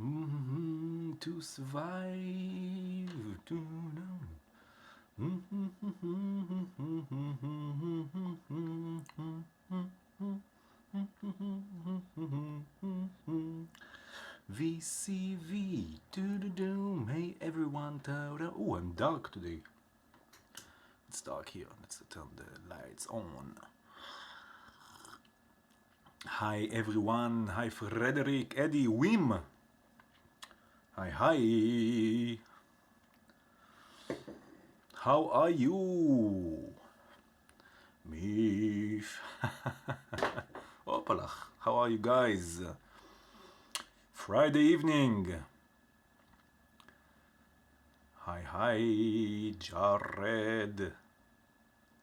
To survive. VCV. Hey everyone. Oh, I'm dark today. It's dark here. Let's turn the lights on. Hi everyone. Hi Frederick, Eddie, Wim. Hi, hi. How are you? Mish. Opalach. How are you guys? Friday evening. Hi, hi, Jared.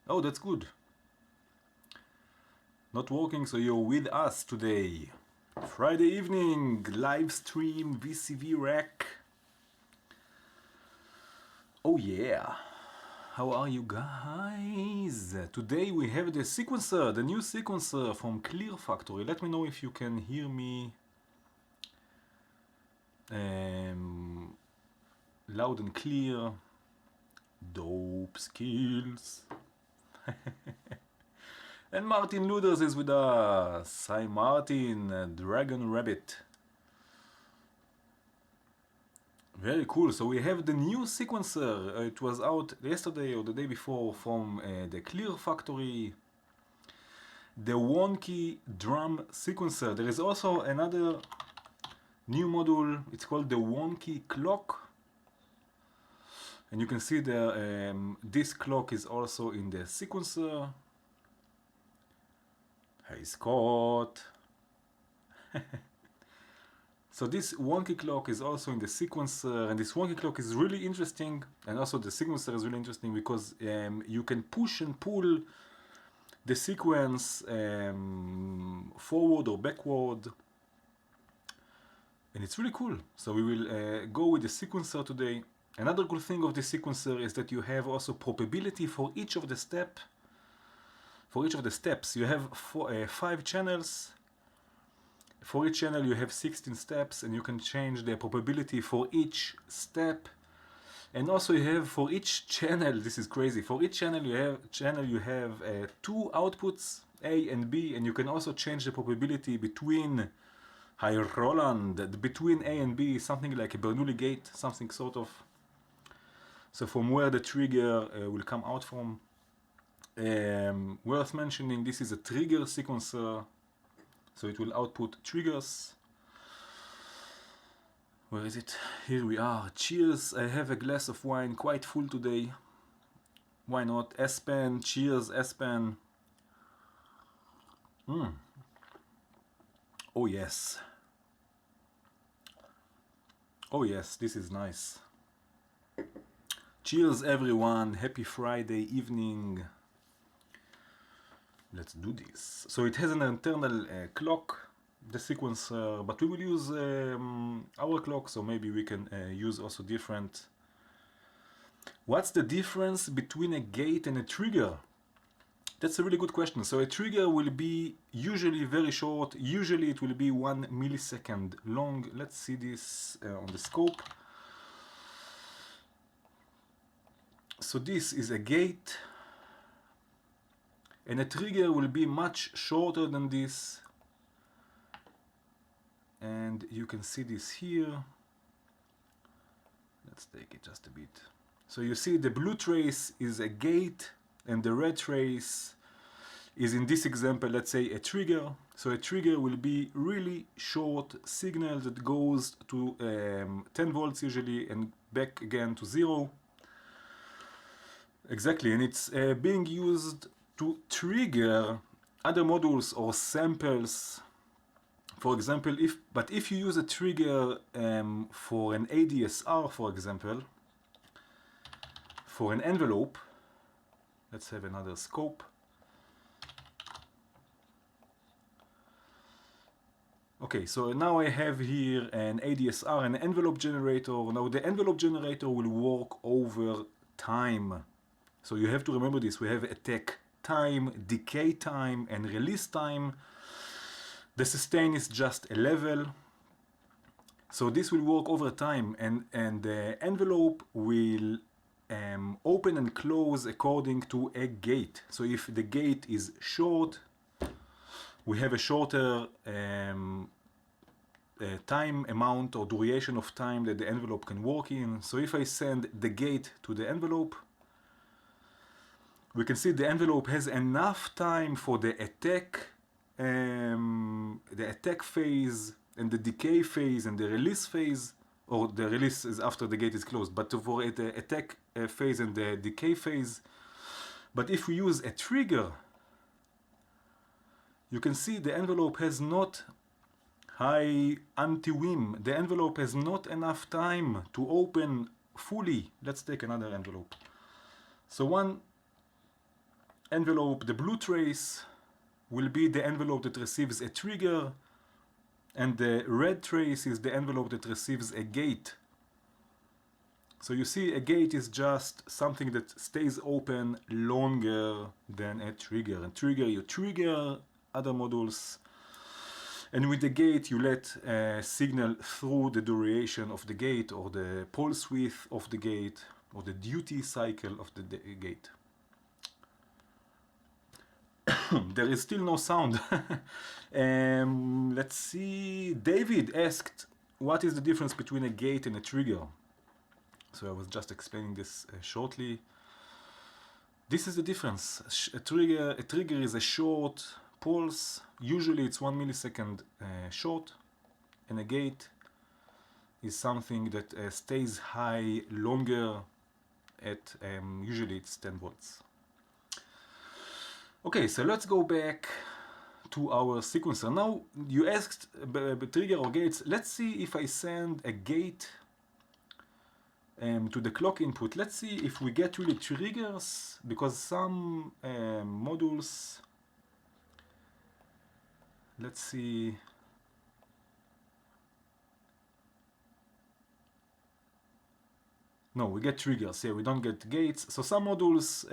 Oh, that's good. Not working, so you're with us today. Friday evening, live stream, VCV rack. Oh yeah. How are you guys? Today we have the sequencer, the new sequencer from KlirrFactory. Let me know if you can hear me loud and clear. Dope skills. And Martin Luders is with us. Hi Martin, Dragon Rabbit. Very cool. So we have the new sequencer. It was out yesterday or the day before from the KlirrFactory. The Wonky drum sequencer. There is also another new module. It's called the Wonky clock. And you can see this clock is also in the sequencer. Hey Scott. So this Wonky clock is also in the sequencer, and this Wonky clock is really interesting, and also the sequencer is really interesting because you can push and pull the sequence forward or backward, and it's really cool. So we will go with the sequencer today. Another cool thing of the sequencer is that you have also probability for each of the steps. You have 5 channels. For each channel you have 16 steps, and you can change the probability for each step. And also you have for each channel, this is crazy, for each channel you have 2 outputs, A and B, and you can also change the probability between, hi Roland, between A and B, something like a Bernoulli gate, something sort of. So from where the trigger will come out from. Worth mentioning, this is a trigger sequencer. So it will output triggers. Where is it? Here we are. Cheers. I have a glass of wine, quite full today. Why not? Aspen. Cheers, Aspen. Oh yes. Oh yes, this is nice. Cheers everyone. Happy Friday evening. Let's do this. So it has an internal clock, the sequencer, but we will use our clock, so maybe we can use also different. What's the difference between a gate and a trigger? That's a really good question. So a trigger will be usually very short. Usually it will be 1 millisecond long. Let's see this on the scope. So this is a gate. And a trigger will be much shorter than this. And you can see this here. Let's take it just a bit. So you see the blue trace is a gate, and the red trace is, in this example, let's say a trigger. So a trigger will be really short signal that goes to 10 volts usually and back again to 0. Exactly, and it's being used to trigger other modules or samples. For example, if you use a trigger for an ADSR, for example, for an envelope, let's have another scope. Okay, so now I have here an ADSR, an envelope generator. Now the envelope generator will work over time. So you have to remember this. We have attack time, decay time, and release time. The sustain is just a level. So this will work over time, and the envelope will open and close according to a gate. So if the gate is short, we have a shorter time amount or duration of time that the envelope can work in. So if I send the gate to the envelope, we can see the envelope has enough time for the attack phase and the decay phase and the release phase, or the release is after the gate is closed, but for the attack phase and the decay phase. But if we use a trigger, you can see the envelope has not high anti-whim. The envelope has not enough time to open fully. Let's take another envelope. So one envelope, the blue trace, will be the envelope that receives a trigger, and the red trace is the envelope that receives a gate. So you see, a gate is just something that stays open longer than a trigger. And trigger, you trigger other modules, and with the gate you let a signal through the duration of the gate, or the pulse width of the gate, or the duty cycle of the gate. There is still no sound. Let's see. David asked, what is the difference between a gate and a trigger? So I was just explaining this shortly. This is the difference. A trigger is a short pulse. Usually it's 1 millisecond short, and a gate is something that stays high longer at usually it's 10 volts. Okay, so let's go back to our sequencer. Now, you asked trigger or gates. Let's see if I send a gate to the clock input. Let's see if we get really triggers, because some modules, let's see. No, we get triggers. Yeah, we don't get gates. So some modules,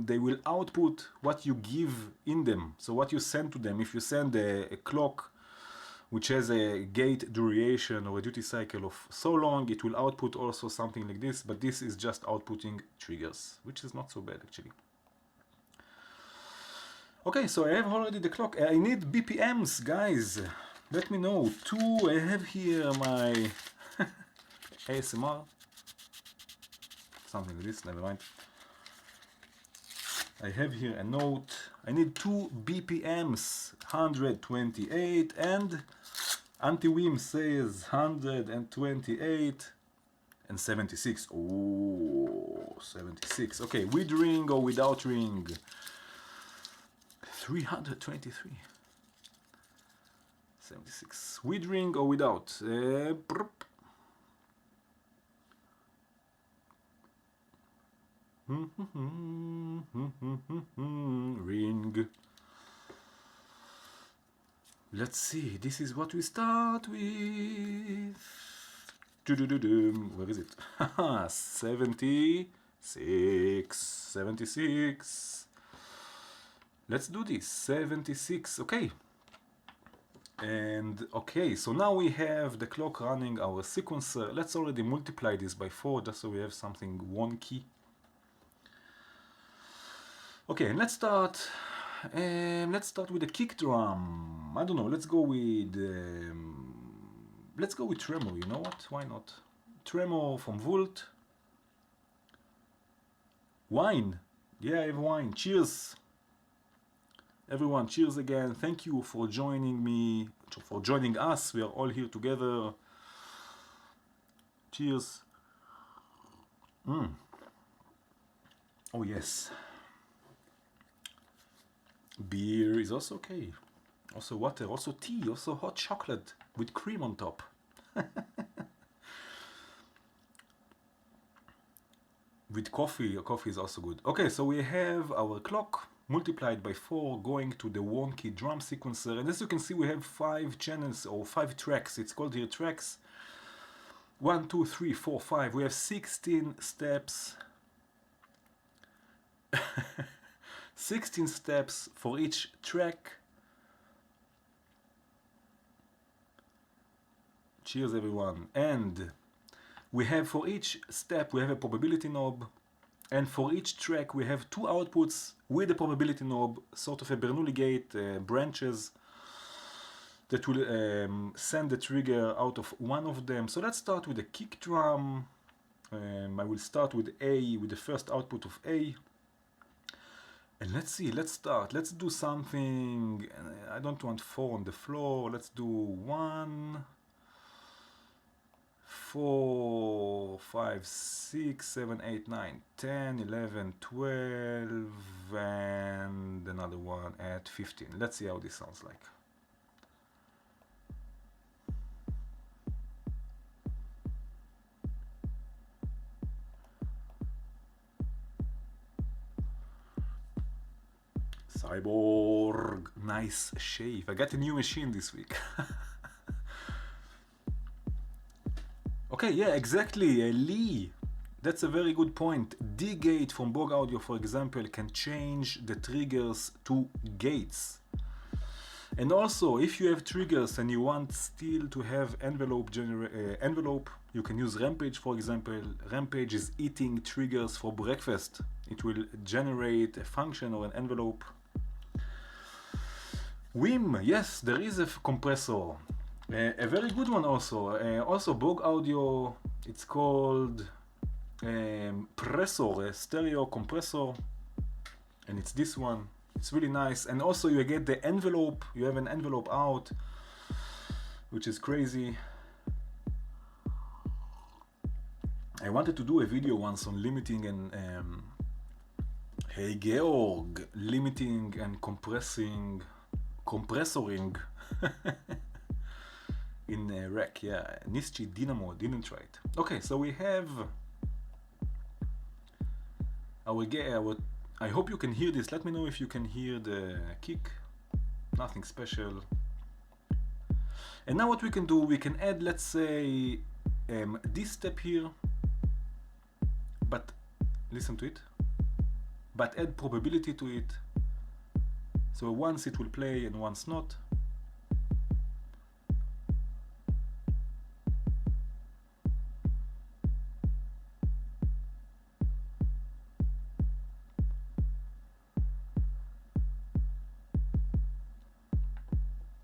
they will output what you give in them. So what you send to them. If you send a clock which has a gate duration or a duty cycle of so long, it will output also something like this. But this is just outputting triggers, which is not so bad actually. Okay, so I have already the clock. I need BPMs, guys. Let me know. I have here my ASMR. Something like this, never mind. I have here a note. I need 2 BPMs, 128, and anti-whim says 128 and 76. Oh, 76. Okay, with ring or without ring. 323. 76. With ring or without. Ring. Let's see. This is what we start with. Where is it? 76. 76. Let's do this. 76. Okay. And okay, so now we have the clock running our sequencer. Let's already multiply this by 4 just so we have something wonky. Okay, and let's start with the kick drum. I don't know. Let's go with tremor. You know what? Why not? Tremor from Volt. Wine. Yeah, I have wine. Cheers. Everyone, cheers again. Thank you for joining me, for joining us. We are all here together. Cheers. Oh, yes. Beer is also okay. Also water, also tea, also hot chocolate with cream on top. With coffee is also good. Okay, so we have our clock multiplied by 4 going to the Wonky drum sequencer. And as you can see, we have 5 channels or 5 tracks. It's called here tracks. 1, 2, 3, 4, 5. We have 16 steps. 16 steps for each track. Cheers, everyone. And we have, for each step, we have a probability knob. And for each track, we have two outputs with a probability knob, sort of a Bernoulli gate, branches that will send the trigger out of one of them. So let's start with a kick drum. I will start with A, with the first output of A. And let's see, let's start. Let's do something. I don't want 4 on the floor. Let's do 1, 4, 5, 6, 7, 8, 9, 10, 11, 12, and another one at 15. Let's see how this sounds like. Cyborg, nice shave. I got a new machine this week. Okay, yeah, exactly, Lee. That's a very good point. D-gate from Bog Audio, for example, can change the triggers to gates. And also, if you have triggers and you want still to have envelope, you can use Rampage, for example. Rampage is eating triggers for breakfast. It will generate a function or an envelope. Wim, yes, there is a compressor. A very good one also. Also Bog Audio, it's called Pressor, a stereo compressor. And it's this one. It's really nice. And also you get the envelope. You have an envelope out, which is crazy. I wanted to do a video once on limiting and hey Georg, limiting and compressoring in rack. Yeah, Nischi Dynamo didn't try it. Okay, so we have our I hope you can hear this. Let me know if you can hear the kick. Nothing special. And now what we can do, we can add, let's say, this step here, but listen to it, but add probability to it. So once it will play and once not.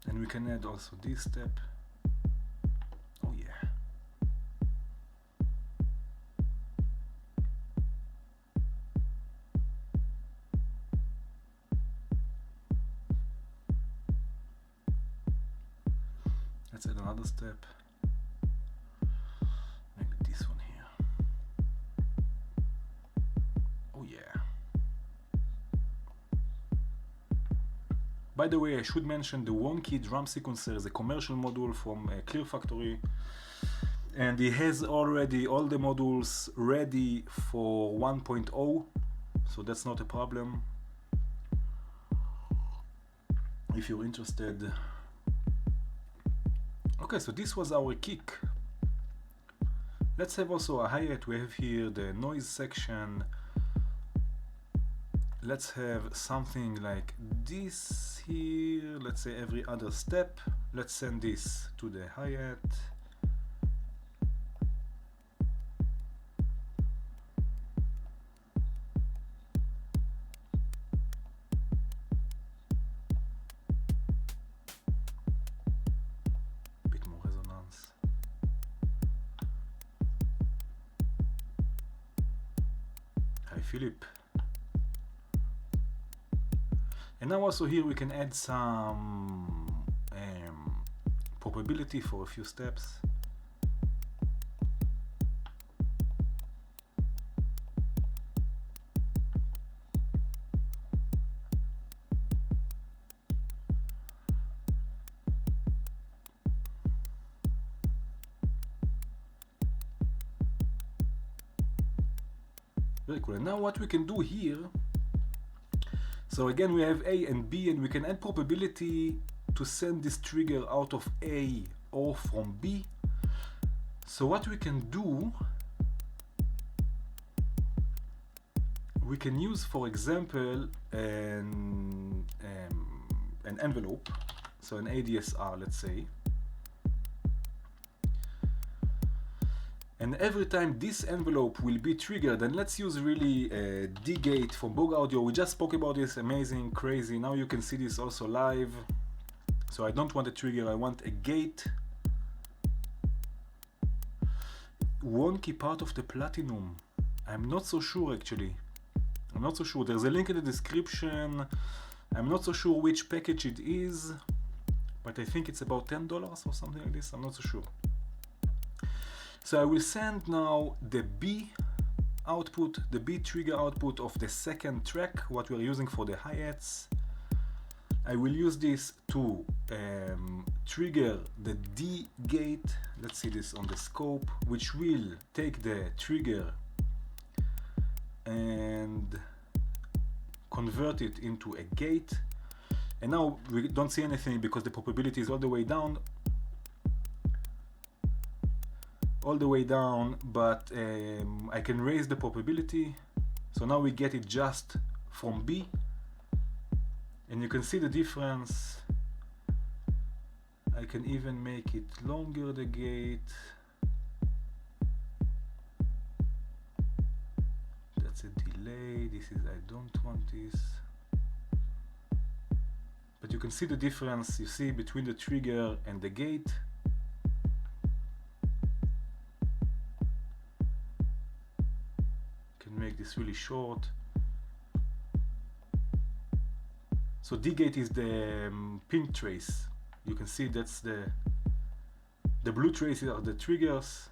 And we can add also this step. Oh yeah. Let's add another step. Maybe this one here. Oh yeah. By the way, I should mention the Wonky drum sequencer is a commercial module from KlirrFactory, and it has already all the modules ready for 1.0, so that's not a problem if you're interested. Okay, so this was our kick. Let's have also a hi-hat. We have here the noise section. Let's have something like this here. Let's say every other step. Let's send this to the hi-hat. Bit more resonance. Hi Philip. And now also here we can add some probability for a few steps. Very cool. And now what we can do here, so again we have A and B, and we can add probability to send this trigger out of A or from B. So what we can do, we can use, for example, an envelope, so an ADSR, let's say. And every time this envelope will be triggered, and let's use really D gate from Bog Audio. We just spoke about this, amazing, crazy. Now you can see this also live. So I don't want a trigger, I want a gate. Wonky part of the Platinum. I'm not so sure actually. I'm not so sure. There's a link in the description. I'm not so sure which package it is, but I think it's about $10 or something like this. I'm not so sure. So I will send now the B output, the B trigger output of the second track, what we're using for the hi-hats. I will use this to trigger the D gate. Let's see this on the scope, which will take the trigger and convert it into a gate. And now we don't see anything because the probability is all the way down. But I can raise the probability. So now we get it just from B. And you can see the difference. I can even make it longer, the gate. That's a delay. This is, I don't want this. But you can see the difference, you see, between the trigger and the gate. Can make this really short. So D gate is the pink trace. You can see that's the blue traces are the triggers,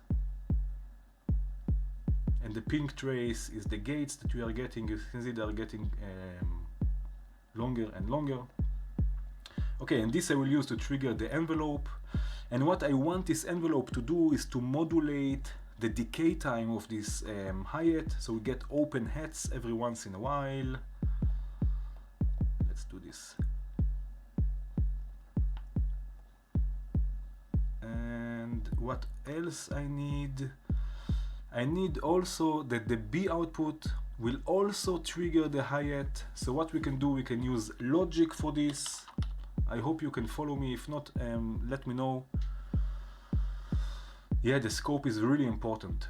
and the pink trace is the gates that we are getting. You can see they are getting longer and longer. Okay, and this I will use to trigger the envelope. And what I want this envelope to do is to modulate the decay time of this hi-hat, so we get open hats every once in a while. Let's do this. And what else I need? I need also that the B output will also trigger the hi-hat. So what we can do, we can use logic for this. I hope you can follow me. If not, let me know. Yeah, the scope is really important.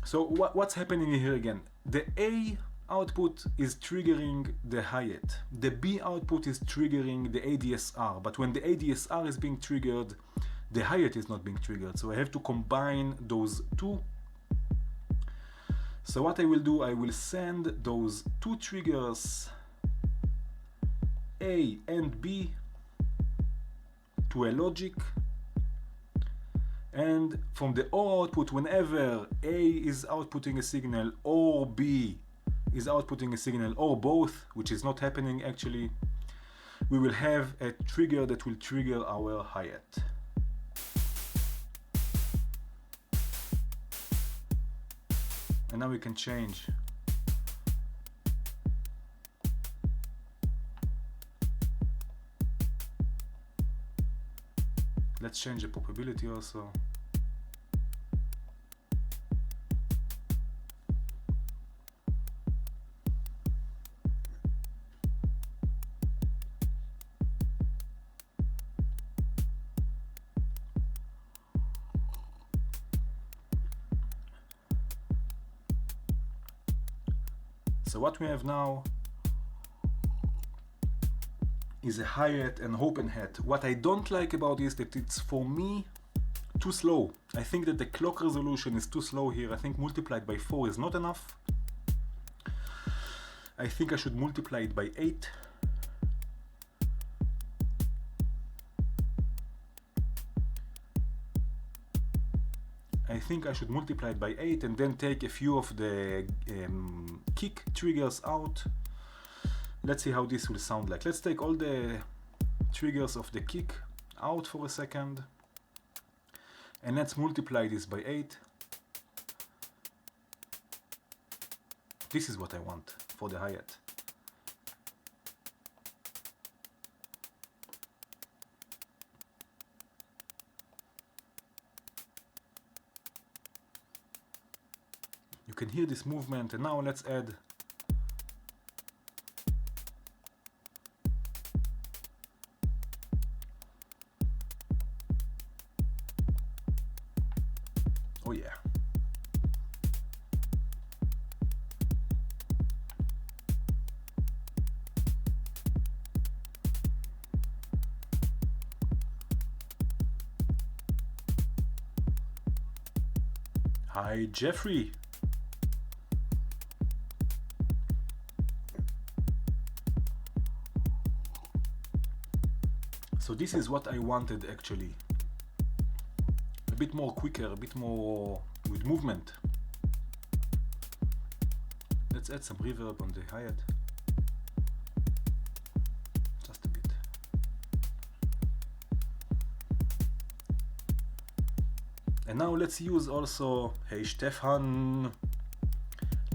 So what's happening here again? The A output is triggering the hi-hat. The B output is triggering the ADSR. But when the ADSR is being triggered, the hi-hat is not being triggered. So I have to combine those two. So what I will do, I will send those two triggers, A and B, to a logic. And from the OR output, whenever A is outputting a signal or B is outputting a signal or both, which is not happening actually, we will have a trigger that will trigger our hi-hat. And now we can change. Let's change the probability also. So what we have now is a hi-hat and open hat. What I don't like about this is that it's, for me, too slow. I think that the clock resolution is too slow here. I think multiplied by 4 is not enough. I think I should multiply it by 8. I think I should multiply it by 8 and then take a few of the kick triggers out. Let's see how this will sound like. Let's take all the triggers of the kick out for a second. And let's multiply this by 8. This is what I want for the hi-hat. You can hear this movement, and now let's add oh yeah. Hi, Jeffrey. So this is what I wanted actually. A bit more quicker, a bit more with movement. Let's add some reverb on the hi-hat. Just a bit. And now let's use also, hey Stefan,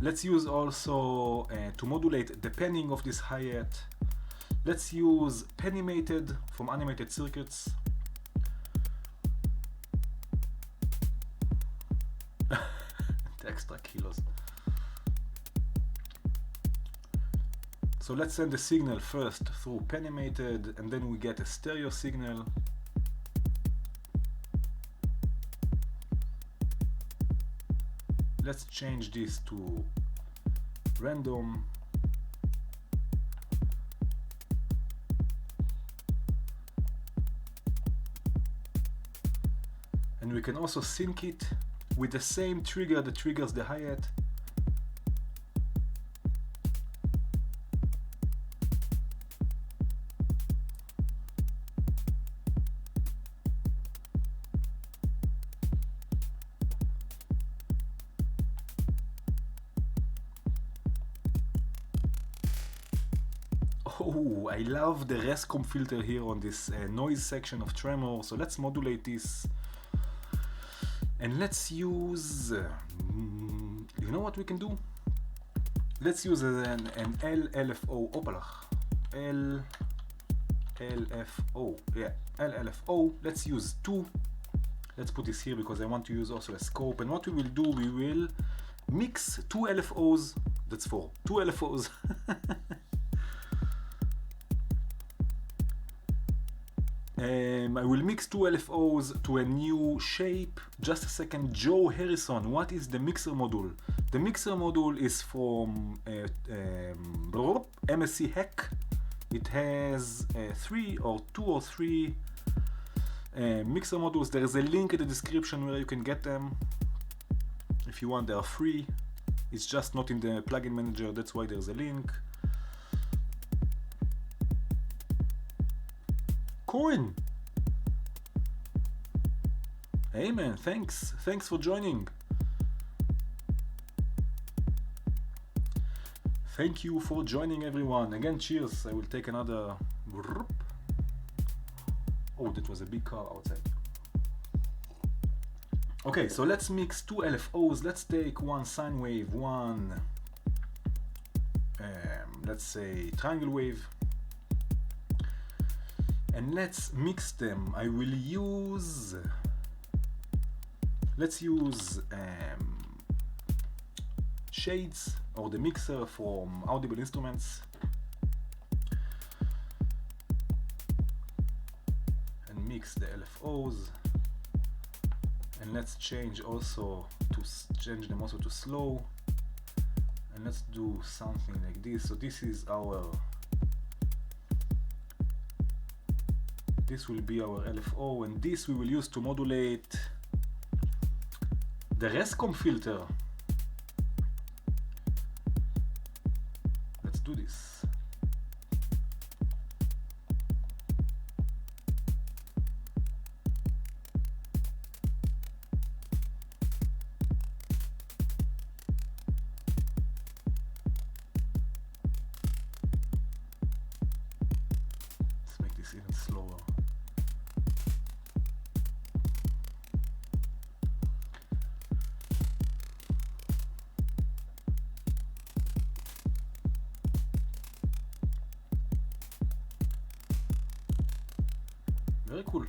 let's use also to modulate the panning of this hi-hat. Let's use Panimated from Animated Circuits. The extra kilos. So let's send the signal first through Panimated, and then we get a stereo signal. Let's change this to random. And we can also sync it with the same trigger that triggers the hi-hat. Oh, I love the rescom filter here on this noise section of tremor. So let's modulate this. And let's use, you know what we can do? Let's use an LFO Opalach. LFO, yeah, LFO. Let's use 2. Let's put this here because I want to use also a scope. And what we will do, we will mix 2 LFOs. That's 4. 2 LFOs. I will mix 2 LFOs to a new shape. Just a second. Joe Harrison, what is the mixer module? The mixer module is from MSC Hack. It has 2 or 3 mixer modules. There is a link in the description where you can get them. If you want, they are free. It's just not in the plugin manager, that's why there's a link. Cohen! Hey man, thanks for joining. Thank you for joining everyone. Again, cheers. I will take another. Oh, that was a big car outside. Okay, so let's mix 2 LFOs. Let's take one sine wave, one let's say triangle wave, and let's mix them. I will use, let's use shades or the mixer from Audible Instruments, and mix the LFOs. And let's change them also to slow, and let's do something like this. So this is our, this will be our LFO, and this we will use to modulate the rescom filter. Let's do this. Even slower. Very cool.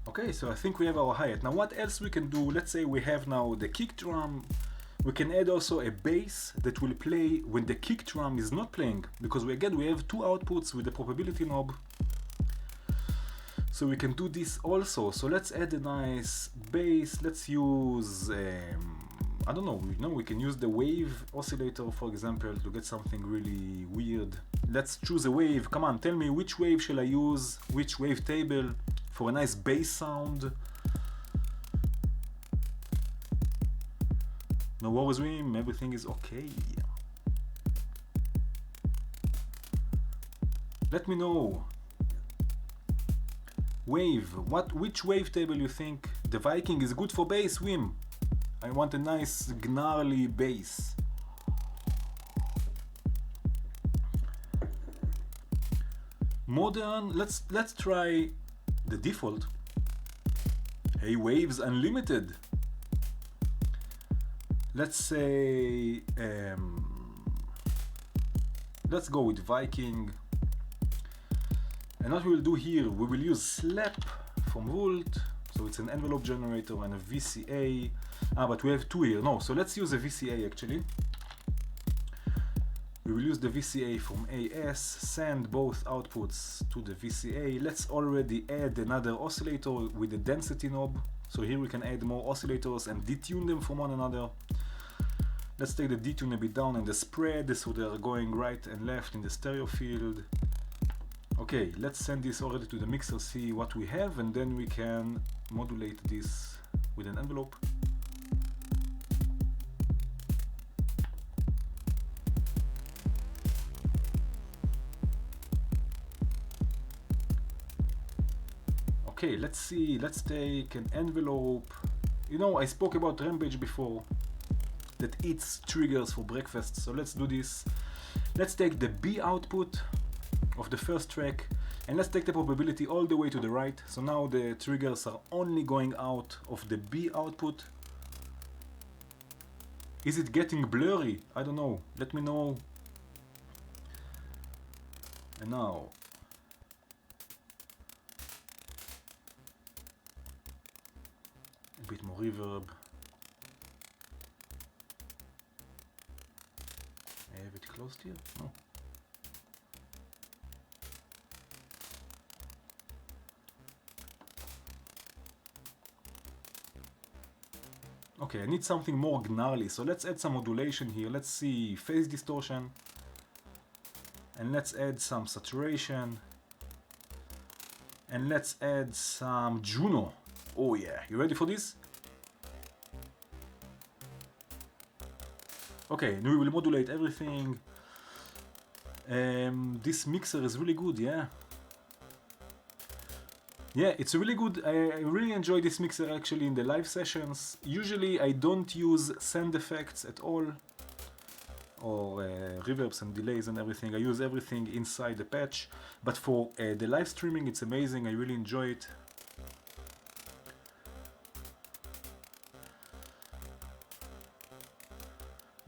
Okay, so I think we have our hi-hat. Now what else we can do? Let's say we have now the kick drum. We can add also a bass that will play when the kick drum is not playing, because we have 2 outputs with the probability knob. So we can do this also. So let's add a nice bass. Let's use, I don't know, we can use the wave oscillator, for example, to get something really weird. Let's choose a wave. Come on, tell me which wave shall I use, which wave table for a nice bass sound. No worries with him, everything is okay. Let me know. Wave, which wavetable you think the Viking is good for bass, Wim? I want a nice gnarly bass. Modern, let's try the default. Hey, Waves Unlimited. Let's say let's go with Viking. And what we will do here, we will use slap from Volt, so it's an envelope generator and a VCA. But we have two here. No, so let's use a VCA actually. We will use the VCA from AS, send both outputs to the VCA. Let's already add another oscillator with the density knob. So here we can add more oscillators and detune them from one another. Let's take the detune a bit down and the spread, so they are going right and left in the stereo field. Okay, let's send this already to the mixer, see what we have, and then we can modulate this with an envelope. Okay, let's see, let's take an envelope. You know, I spoke about Rampage before, that eats triggers for breakfast, so let's do this. Let's take the B output of the first track and let's take the probability all the way to the right. So now the triggers are only going out of the B output. Is it getting blurry? I don't know. Let me know. And now a bit more reverb. I have it closed here? No. Okay, I need something more gnarly, so let's add some modulation here. Let's see phase distortion, and let's add some saturation, and let's add some Juno. Oh yeah, you ready for this? Okay, now we will modulate everything. This mixer is really good, yeah. Yeah, it's really good. I really enjoy this mixer actually in the live sessions. Usually I don't use sound effects at all, or reverbs and delays and everything. I use everything inside the patch, but for the live streaming it's amazing. I really enjoy it.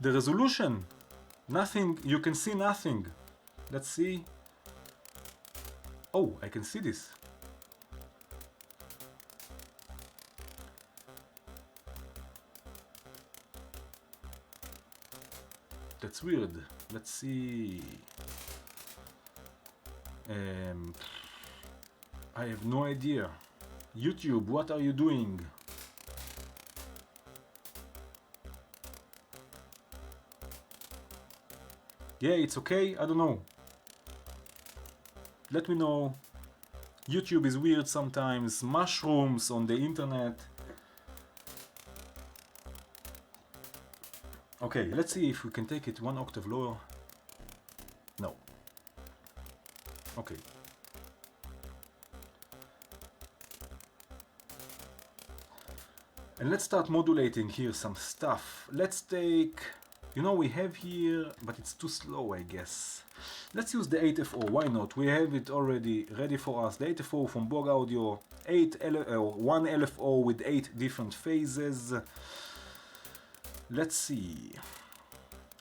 The resolution, nothing, you can see nothing. Let's see. Oh, I can see this. That's weird. Let's see. I have no idea. YouTube, what are you doing? Yeah, it's okay. I don't know. Let me know. YouTube is weird sometimes. Mushrooms on the internet. Okay, let's see if we can take it one octave lower. No. Okay. And let's start modulating here some stuff. Let's take, you know, we have here, but it's too slow, I guess. Let's use the 8FO, why not? We have it already ready for us. The 8FO from Bog Audio, 1 LFO with 8 different phases. Let's see.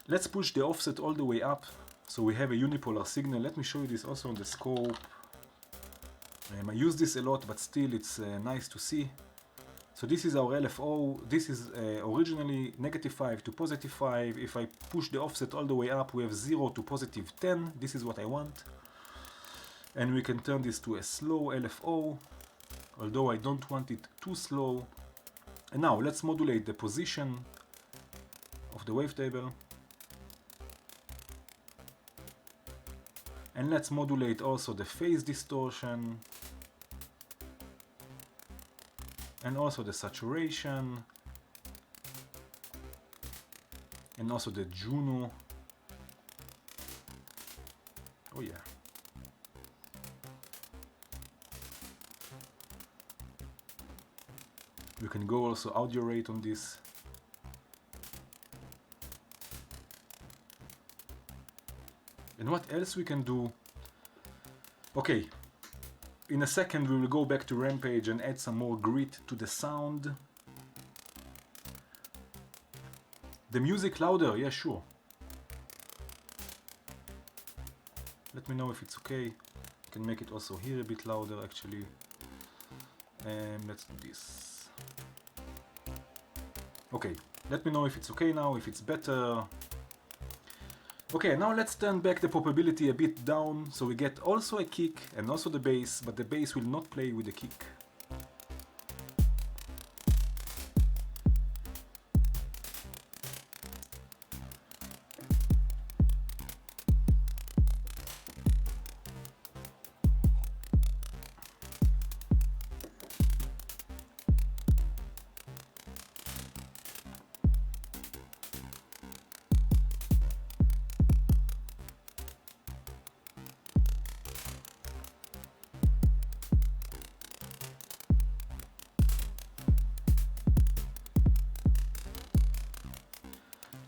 Let's push the offset all the way up, so we have a unipolar signal. Let me show you this also on the scope. I use this a lot, but still it's nice to see. So this is our LFO. This is originally -5 to +5. If I push the offset all the way up, we have 0 to +10. This is what I want. And we can turn this to a slow LFO, although I don't want it too slow. And now let's modulate the position of the wavetable. And let's modulate also the phase distortion. And also the saturation. and also the Juno. Oh yeah. We can go also audio rate on this. And what else we can do? Okay, in a second we will go back to Rampage and add some more grit to the sound. The music louder, yeah, sure. Let me know if it's okay. I can make it also here a bit louder actually. Let's do this. Okay, let me know if it's okay now, if it's better. Okay, now let's turn back the probability a bit down, so we get also a kick and also the bass, but the bass will not play with the kick.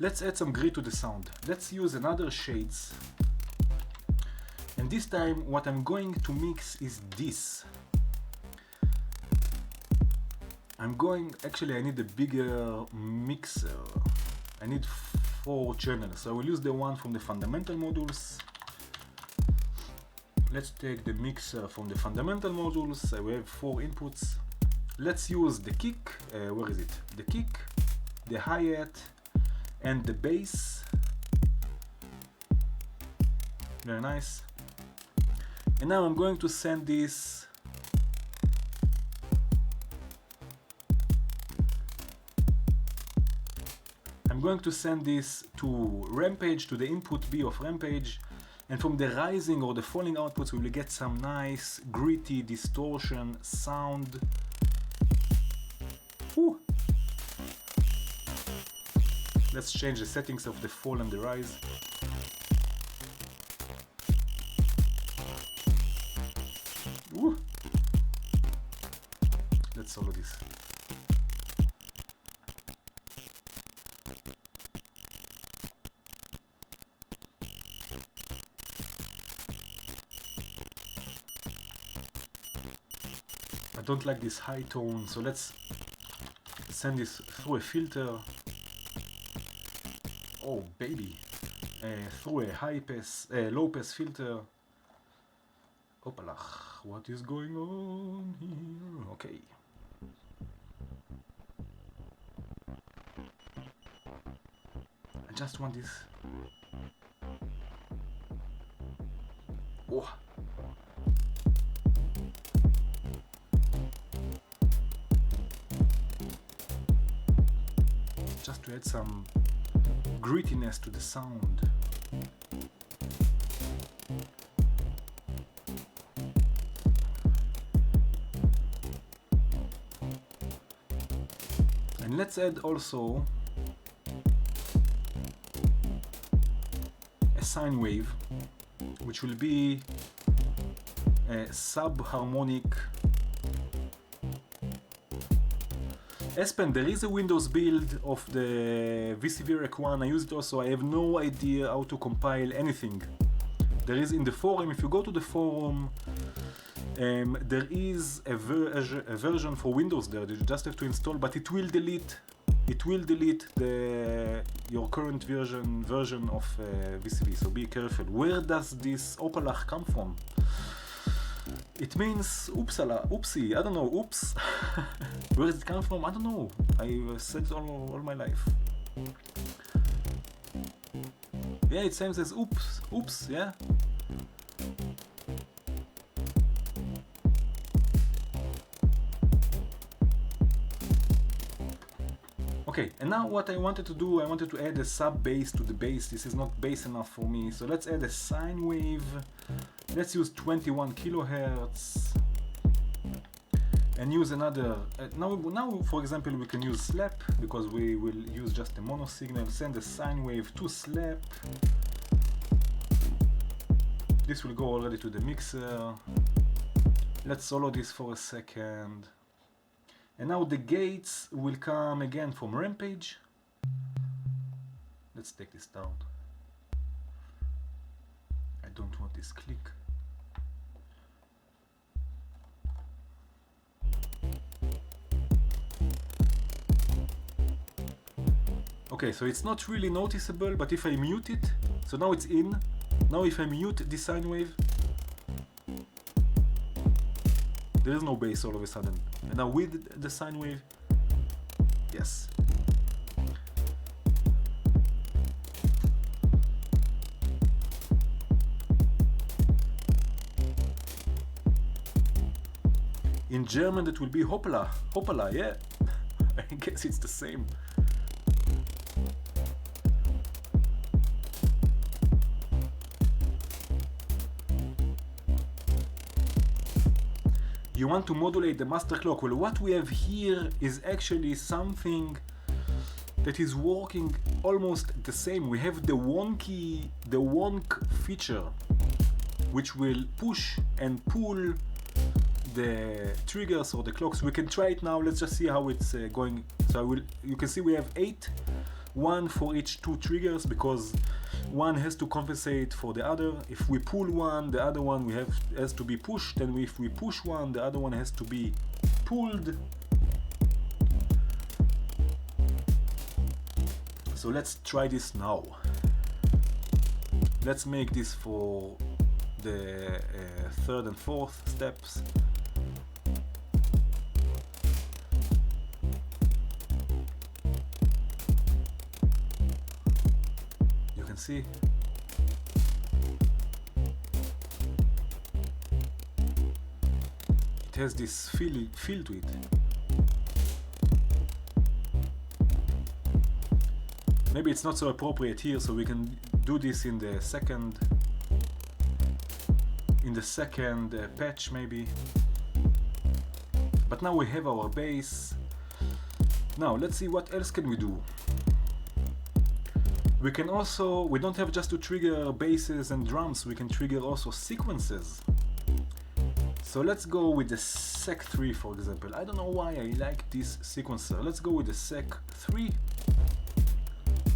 Let's add some grit to the sound. Let's use another shades. And this time what I'm going to mix is this. Actually I need a bigger mixer. I need 4 channels. So I will use the one from the fundamental modules. Let's take the mixer from the fundamental modules. We have 4 inputs. Let's use the kick. Where is it? The kick, the hi-hat, and the bass. Very nice. And now I'm going to send this to Rampage, to the input B of Rampage, and from the rising or the falling outputs we will get some nice gritty distortion sound. Whew. Let's change the settings of the fall and the rise. Woo. Let's solo this. I don't like this high tone, so let's send this through a filter. Oh baby, through a low pass filter. Opalach, what is going on here? Okay. I just want this. Oh. Just to add some grittiness to the sound. And let's add also a sine wave, which will be a sub-harmonic. Espen, there is a Windows build of the VCV Rec 1. I use it also. I have no idea how to compile anything. There is in the forum, if you go to the forum, there is a version for Windows there. You just have to install, but it will delete your current version of VCV. So be careful. Where does this Opalach come from? It means oopsie, I don't know, oops. Where does it come from? I don't know. I've said it all my life. Yeah, it same says oops, yeah. Okay, and now what I wanted to do, I wanted to add a sub bass to the bass. This is not bass enough for me, so let's add a sine wave. Let's use 21 kilohertz. and use another. Now, for example, we can use slap because we will use just a mono signal. Send a sine wave to slap. This will go already to the mixer. Let's solo this for a second. And now the gates will come again from Rampage. Let's take this down. I don't want this click. Okay, so it's not really noticeable, but if I mute it, so now it's in. Now if I mute this sine wave, there is no bass all of a sudden. And now with the sine wave, yes. In German that will be hoppala, hoppala, yeah. I guess it's the same. You want to modulate the master clock. Well, what we have here is actually something that is working almost the same. We have the Wonky, the Wonk feature, which will push and pull the triggers or the clocks. We can try it now. Let's just see how it's going. So you can see we have 8, 1 for each 2 triggers, because one has to compensate for the other. If we pull one, the other one has to be pushed, and if we push one, the other one has to be pulled. So let's try this now. Let's make this for the 3rd and 4th steps. See, it has this feel to it. Maybe it's not so appropriate here, so we can do this in the second patch maybe. But now we have our bass. Now let's see what else can we do. We can also, we don't have just to trigger basses and drums, we can trigger also sequences. So let's go with the Sec 3, for example. I don't know why I like this sequencer. Let's go with the Sec 3.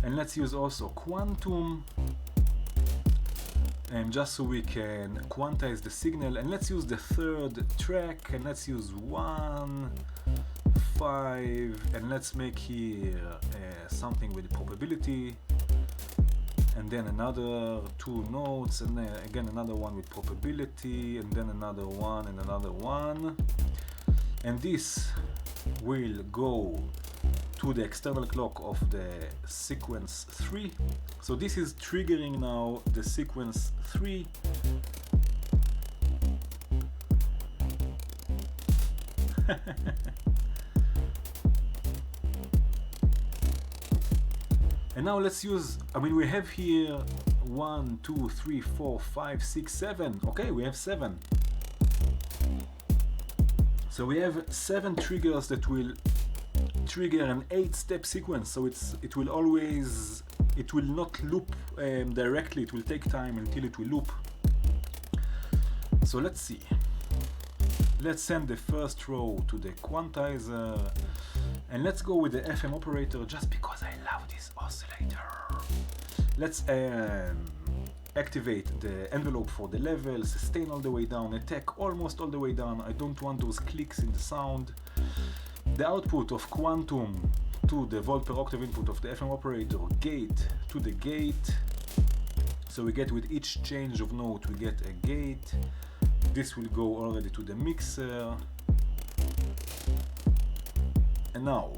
And let's use also Quantum. And just so we can quantize the signal. And let's use the 3rd track, and let's use 1, 5, and let's make here something with probability. And then another 2 notes, and then again another one with probability, and then another one and another one. And this will go to the external clock of the sequence 3. So this is triggering now the sequence 3. And now let's use, I mean, we have here 1, 2, 3, 4, 5, 6, 7. Okay, we have 7. So we have 7 triggers that will trigger an 8-step sequence. So it will not loop directly. It will take time until it will loop. So let's see. Let's send the first row to the quantizer. And let's go with the FM operator just because I love this oscillator. Let's activate the envelope for the level, sustain all the way down, attack almost all the way down. I don't want those clicks in the sound. The output of quantum to the volt per octave input of the FM operator, gate to the gate. So we get with each change of note, we get a gate. This will go already to the mixer. And now,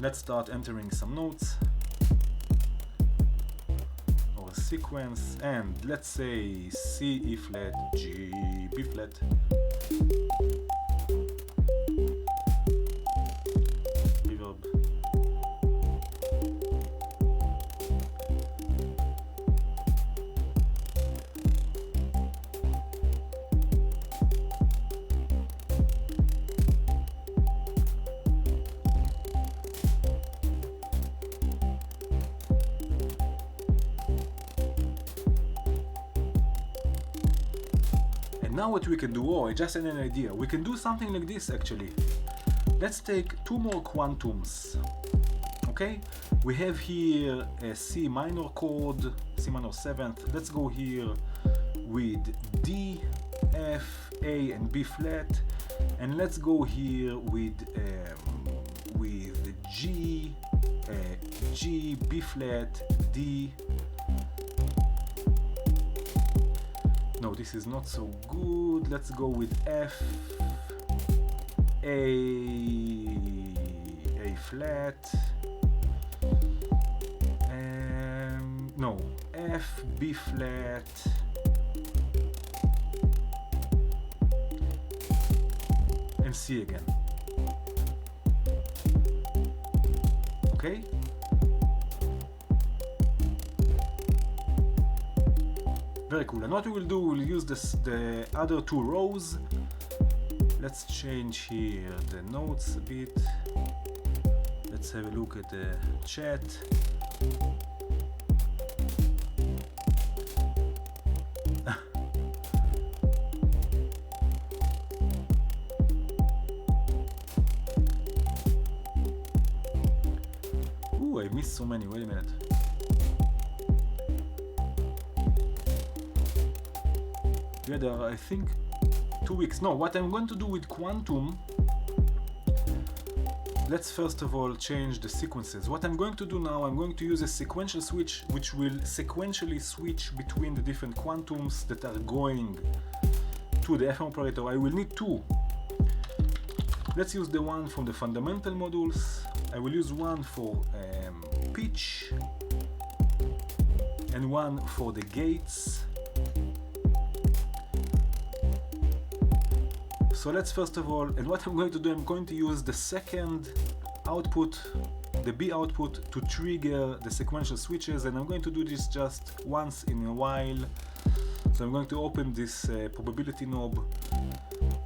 let's start entering some notes or a sequence, and let's say C, E flat, G, B flat. Reverb. now what we can do, oh, I just had an idea. We can do something like this actually. Let's take two more quantums. Okay, we have here a C minor chord, C minor 7th. Let's go here with D, F, A, and B flat, and let's go here with G, G, B flat, D. No, this is not so good. Let's go with F, A flat. No, F, B flat, and C again. Okay? Very cool. And what we will do, we'll use the other two rows. Let's change here the notes a bit. Let's have a look at the chat. Ooh, I missed so many. Wait a minute. Yeah, there are, I think, 2 weeks. No, what I'm going to do with Quantum, let's first of all change the sequences. What I'm going to do now, I'm going to use a sequential switch which will sequentially switch between the different quantums that are going to the FM operator. I will need two. Let's use the one from the fundamental modules. I will use one for pitch and one for the gates. So let's first of all, and what I'm going to do, I'm going to use the second output, the B output, to trigger the sequential switches, and I'm going to do this just once in a while. So I'm going to open this probability knob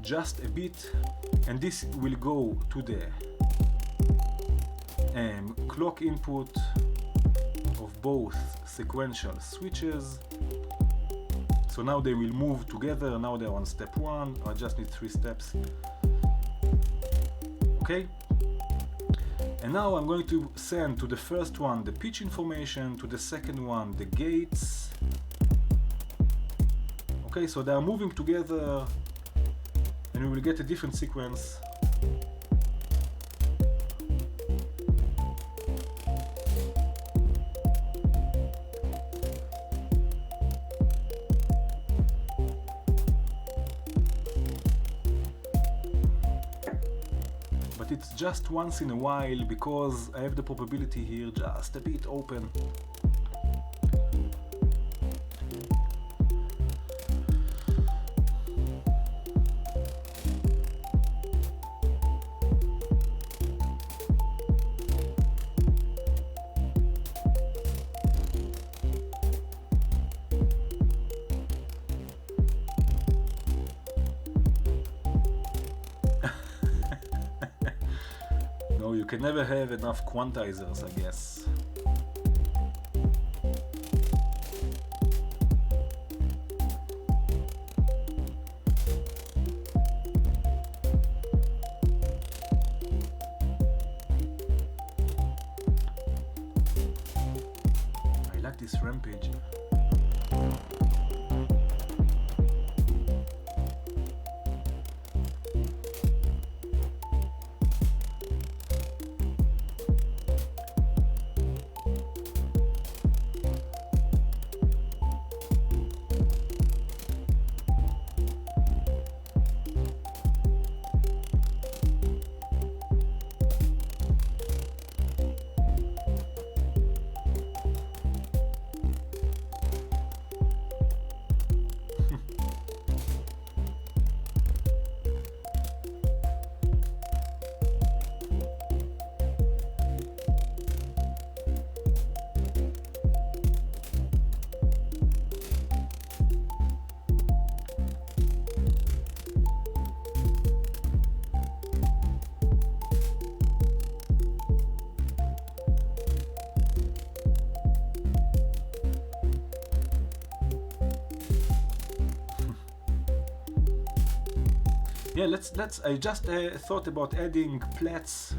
just a bit, and this will go to the clock input of both sequential switches. So now they will move together. Now they're on step 1. I just need 3 steps. Okay. And now I'm going to send to the first one the pitch information, to the second one the gates. Okay, so they are moving together, and we will get a different sequence. It's just once in a while because I have the probability here just a bit open. You can never have enough quantizers, I guess. I like this rampage. Yeah, let's. I just thought about adding plaits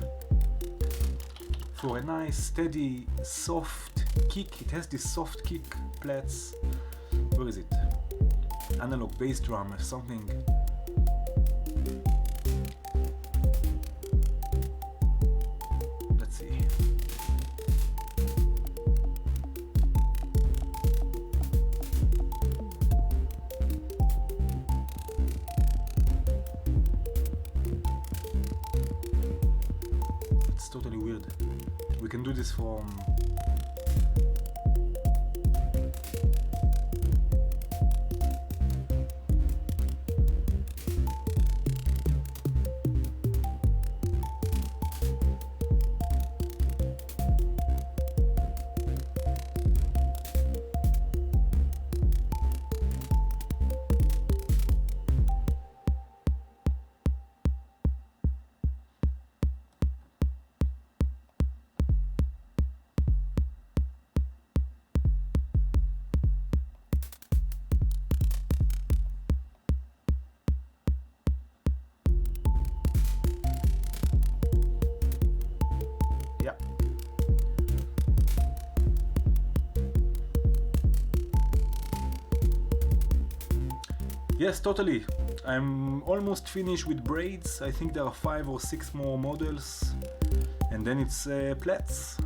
for a nice, steady, soft kick. It has this soft kick plaits. Where is it? Analog bass drum or something. Let's see. It's totally weird. We can do this from yes, totally. I'm almost finished with braids. I think there are 5 or 6 more models, and then it's plaits.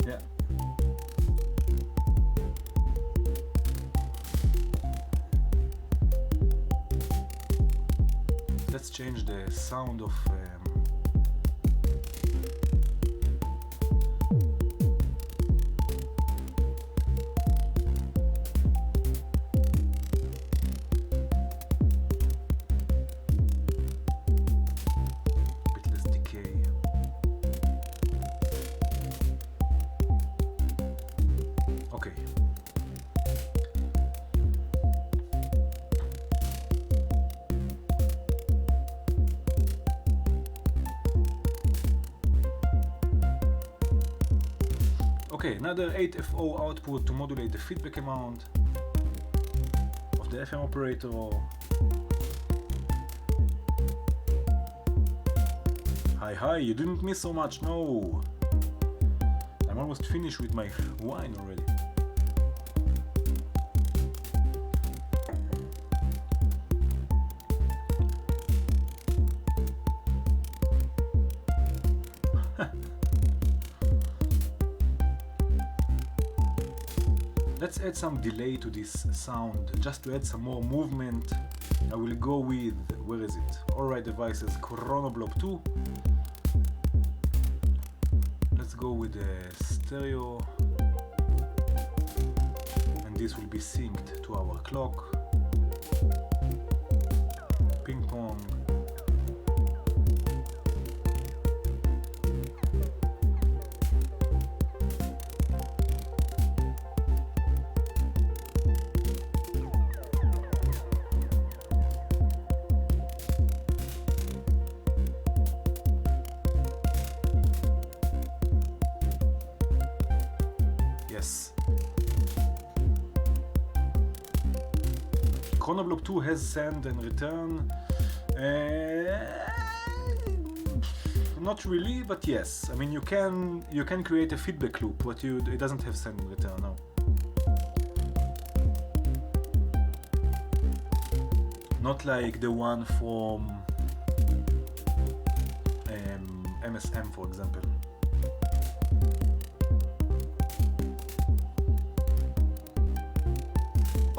Yeah. Let's change the sound of okay, another 8FO output to modulate the feedback amount of the FM operator. Hi, you didn't miss so much, no. I'm almost finished with my wine already. Let's add some delay to this sound, just to add some more movement. I will go with, where is it? Alright Devices Chronoblock 2. Let's go with the stereo. And this will be synced to our clock. Ping pong. Chronoblock 2 has send and return. Not really, but yes. I mean, you can create a feedback loop, but it doesn't have send and return. No. Not like the one from MSM, for example.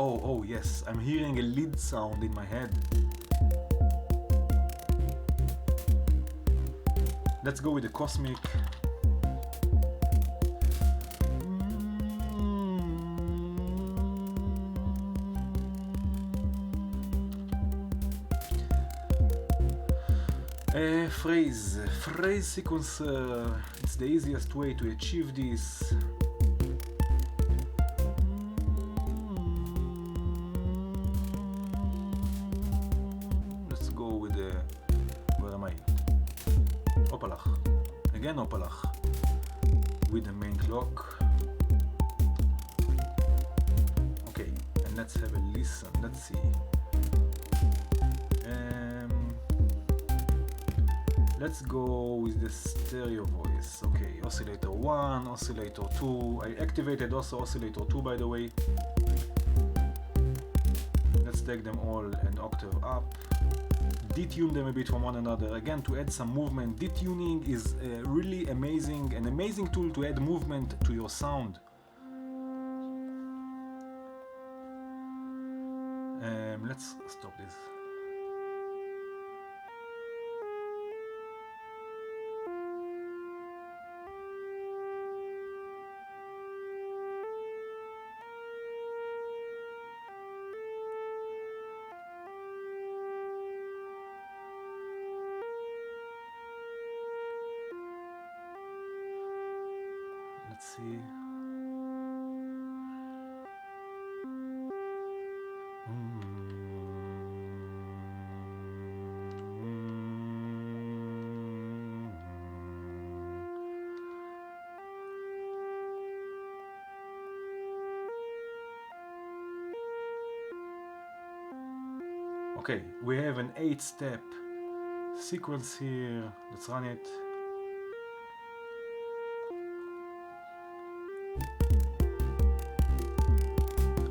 Oh yes, I'm hearing a lead sound in my head. Let's go with the Cosmic. Phrase sequencer. It's the easiest way to achieve this. Again Opalach with the main clock. and let's have a listen. Let's see. Let's go with the stereo voice. Okay, oscillator 1, oscillator 2. I activated also oscillator 2, by the way. Let's take them all an octave up. Detune them a bit from one another. Again, to add some movement. Detuning is really amazing, an amazing tool to add movement to your sound. Let's stop this. Let's see. Okay, we have an 8-step sequence here. Let's run it.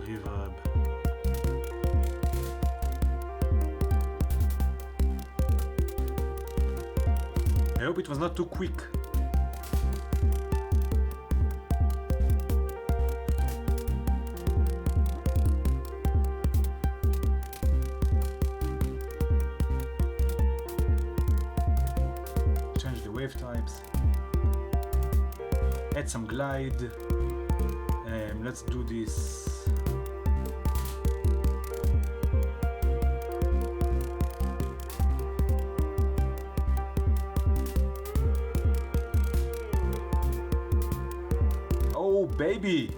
Reverb. I hope it was not too quick. Wave types, add some glide, let's do this. Oh baby!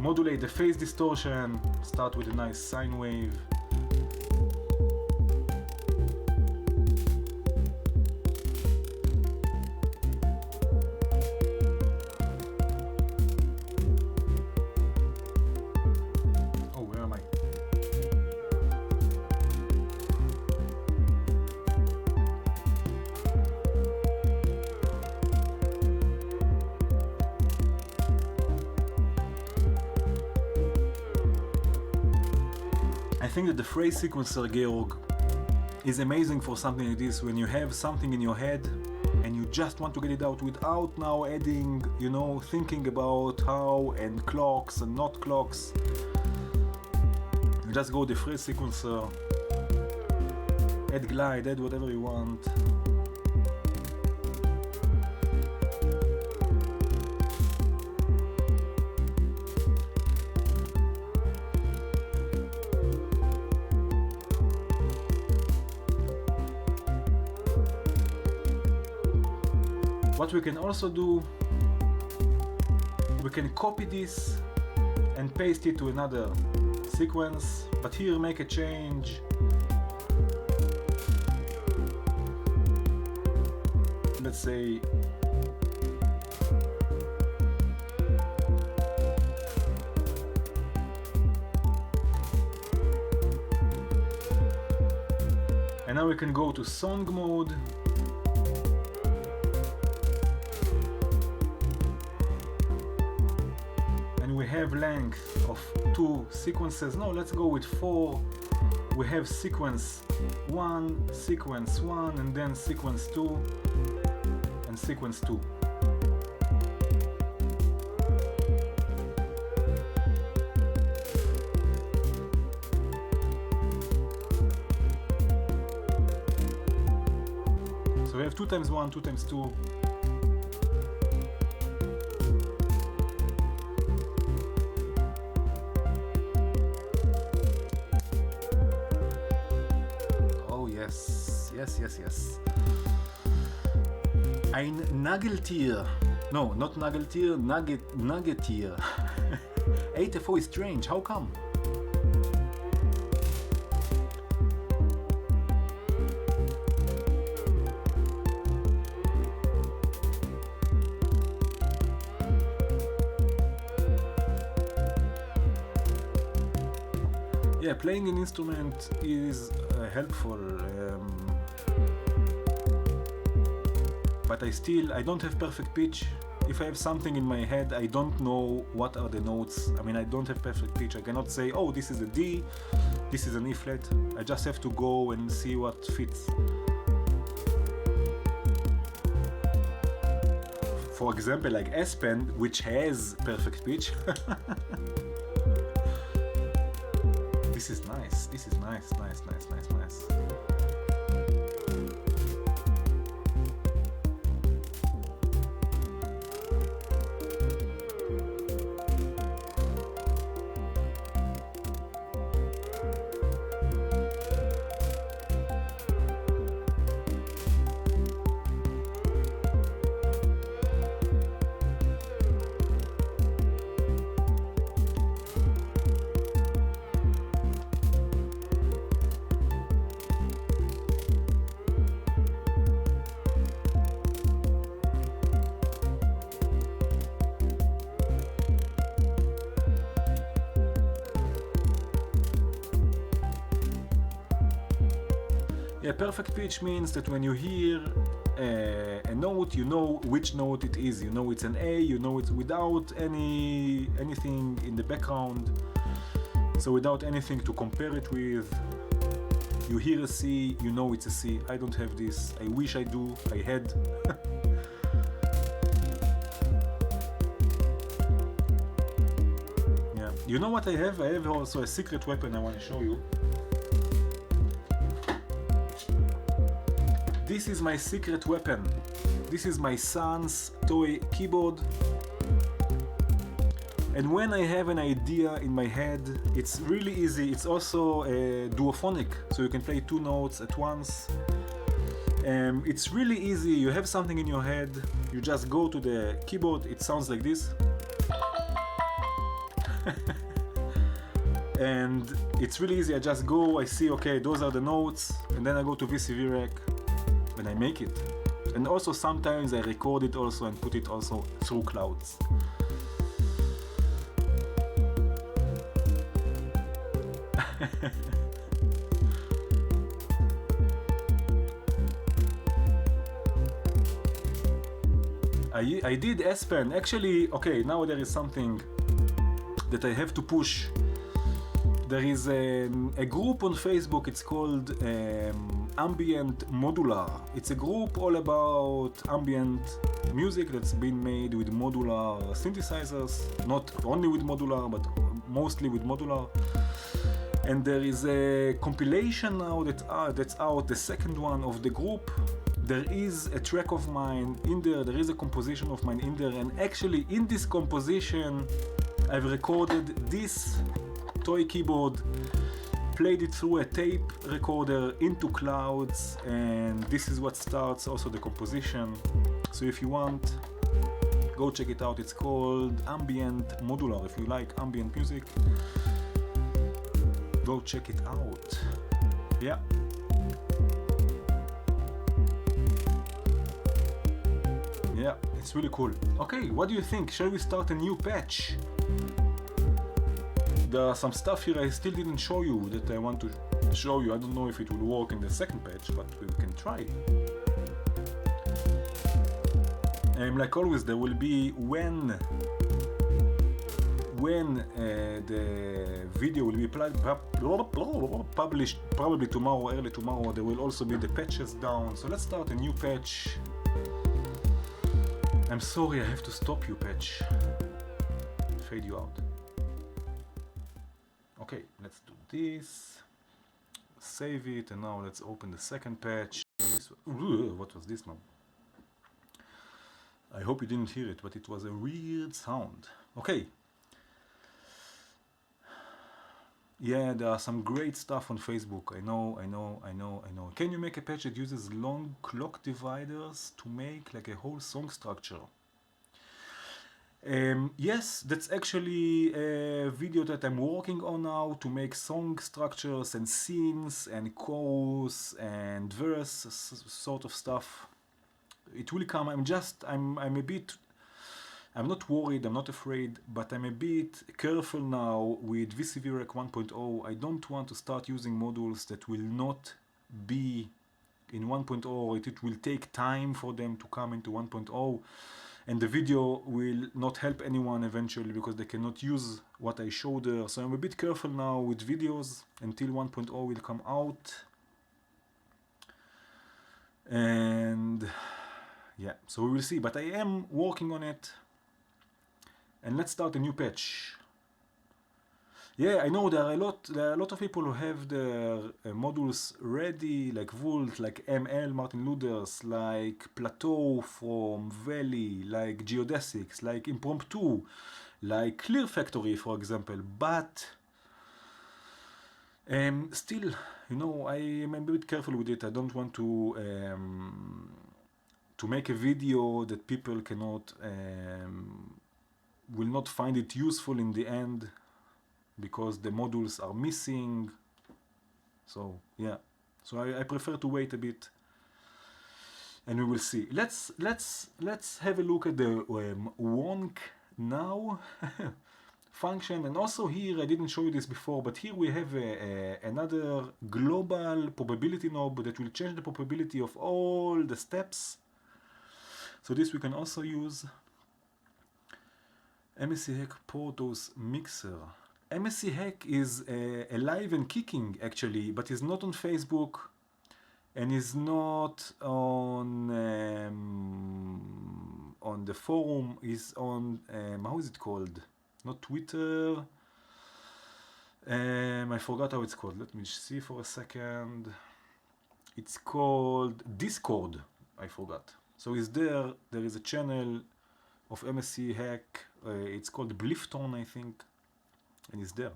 Modulate the phase distortion, start with a nice sine wave. I think that the phrase sequencer, Georg, is amazing for something like this, when you have something in your head and you just want to get it out without now adding, you know, thinking about how and clocks and not clocks. You just go the phrase sequencer, add glide, add whatever you want. What we can also do, we can copy this and paste it to another sequence, but here make a change. Let's say and now we can go to song mode. We have length of 2 sequences. No, let's go with 4. We have sequence 1, and then sequence 2, and sequence 2. So we have 2 times 1, 2 times 2. Yes. Ein Nageltier. No, not Nageltier, Nuggetier. 84 is strange, how come? Yeah, playing an instrument is helpful, but I don't have perfect pitch. If I have something in my head, I don't know what are the notes. I mean, I don't have perfect pitch. I cannot say, oh, this is a D, this is an E flat. I just have to go and see what fits. For example, like S-Pen, which has perfect pitch. This is nice. This is nice. Yeah, perfect pitch means that when you hear a note, you know which note it is. You know it's an A, you know it's without anything in the background. So without anything to compare it with. You hear a C, you know it's a C. I don't have this. I wish I do. I had. Yeah. You know what I have? I have also a secret weapon I want to show you. This is my secret weapon. This is my son's toy keyboard. And when I have an idea in my head, it's really easy. It's also duophonic, so you can play two notes at once. It's really easy. You have something in your head, you just go to the keyboard. It sounds like this. And it's really easy. I just go, I see, okay, those are the notes, and then I go to VCV rack. When I make it. And also sometimes I record it also and put it also through clouds. I did S-Pen. Actually, okay, now there is something that I have to push. There is a group on Facebook, it's called Ambient Modular. It's a group all about ambient music that's been made with modular synthesizers, not only with modular, but mostly with modular. And there is a compilation now that's out, the second one of the group. There is a track of mine in there, there is a composition of mine in there, and actually in this composition I've recorded this toy keyboard, played it through a tape recorder into clouds, and this is what starts also the composition. So if you want, go check it out. It's called Ambient Modular. If you like ambient music, go check it out. Yeah. Yeah, it's really cool. Okay, what do you think? Shall we start a new patch? There are some stuff here I still didn't show you that I want to show you. I don't know if it will work in the second patch, but we can try. Like always, there will be when the video will be published, probably tomorrow, early tomorrow, there will also be the patches down. So let's start a new patch. I'm sorry, I have to stop you, patch. Fade you out. Okay, let's do this. Save it, and now let's open the second patch. What was this now? I hope you didn't hear it, but it was a weird sound. Okay. Yeah, there are some great stuff on Facebook. I know. Can you make a patch that uses long clock dividers to make like a whole song structure? Yes, that's actually a video that I'm working on now to make song structures and scenes and chorus and verse sort of stuff. It will come. I'm a bit I'm not worried, I'm not afraid, but I'm a bit careful now with VCV Rec 1.0. I don't want to start using modules that will not be in 1.0, or it will take time for them to come into 1.0, and the video will not help anyone eventually because they cannot use what I showed there. So I'm a bit careful now with videos until 1.0 will come out. And yeah, so we will see, but I am working on it. And let's start a new patch. Yeah, I know there are a lot of people who have their modules ready, like Volt, like ML, Martin Luders, like Plateau from Valley, like Geodesics, like Impromptu, like KlirrFactory, for example. But still, you know, I am a bit careful with it. I don't want to make a video that people cannot will not find it useful in the end because the modules are missing. So yeah, so I prefer to wait a bit, and we will see. Let's have a look at the Wonk now function. And also here, I didn't show you this before, but here we have another global probability knob that will change the probability of all the steps. So this we can also use. MSC Hack Portos Mixer. MSC Hack is alive and kicking actually, but is not on Facebook and is not on the forum. Is on how is it called? Not Twitter. I forgot how it's called. Let me see for a second. It's called Discord. I forgot. So is there is a channel of MSC Hack. It's called Blifton, I think, and it's there.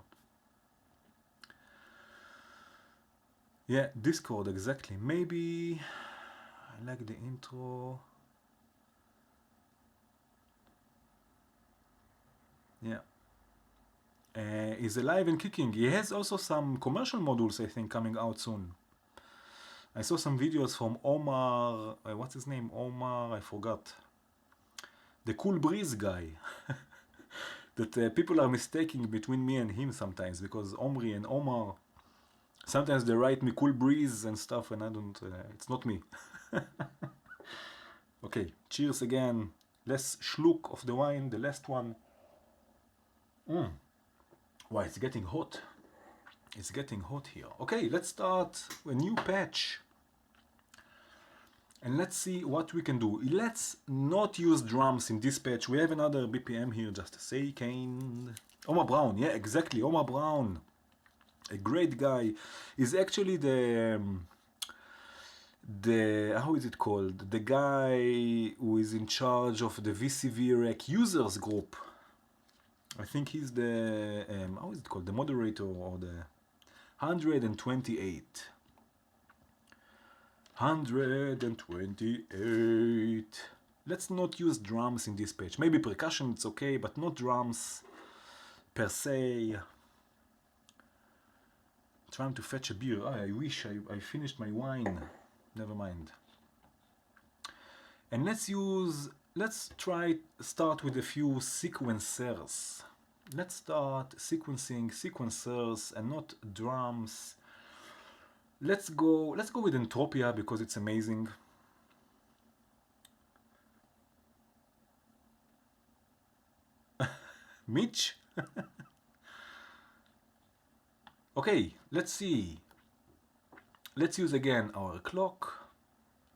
Yeah, Discord, exactly. Maybe I like the intro. Yeah. He's alive and kicking. He has also some commercial modules, I think, coming out soon. I saw some videos from Omar. What's his name? Omar, I forgot. The Cool Breeze guy. That people are mistaking between me and him sometimes, because Omri and Omar, sometimes they write me Cool Breeze and stuff, and I don't, it's not me. Okay, cheers again. Less schluck of the wine, the last one. Wow, it's getting hot. It's getting hot here. Okay, let's start a new patch. And let's see what we can do. Let's not use drums in this patch. We have another BPM here, just a second. Omar Brown, yeah, exactly. Omar Brown, a great guy, is actually the how is it called? The guy who is in charge of the VCV Rec users group. I think he's the how is it called? The moderator or the 128. 128. Let's not use drums in this patch. Maybe percussion, it's okay, but not drums per se. Trying to fetch a beer. Oh, I wish I finished my wine. Never mind. And let's start with a few sequencers. Let's start sequencing sequencers and not drums. Let's go with Entropia because it's amazing. Mitch? Okay, let's see. Let's use again our clock.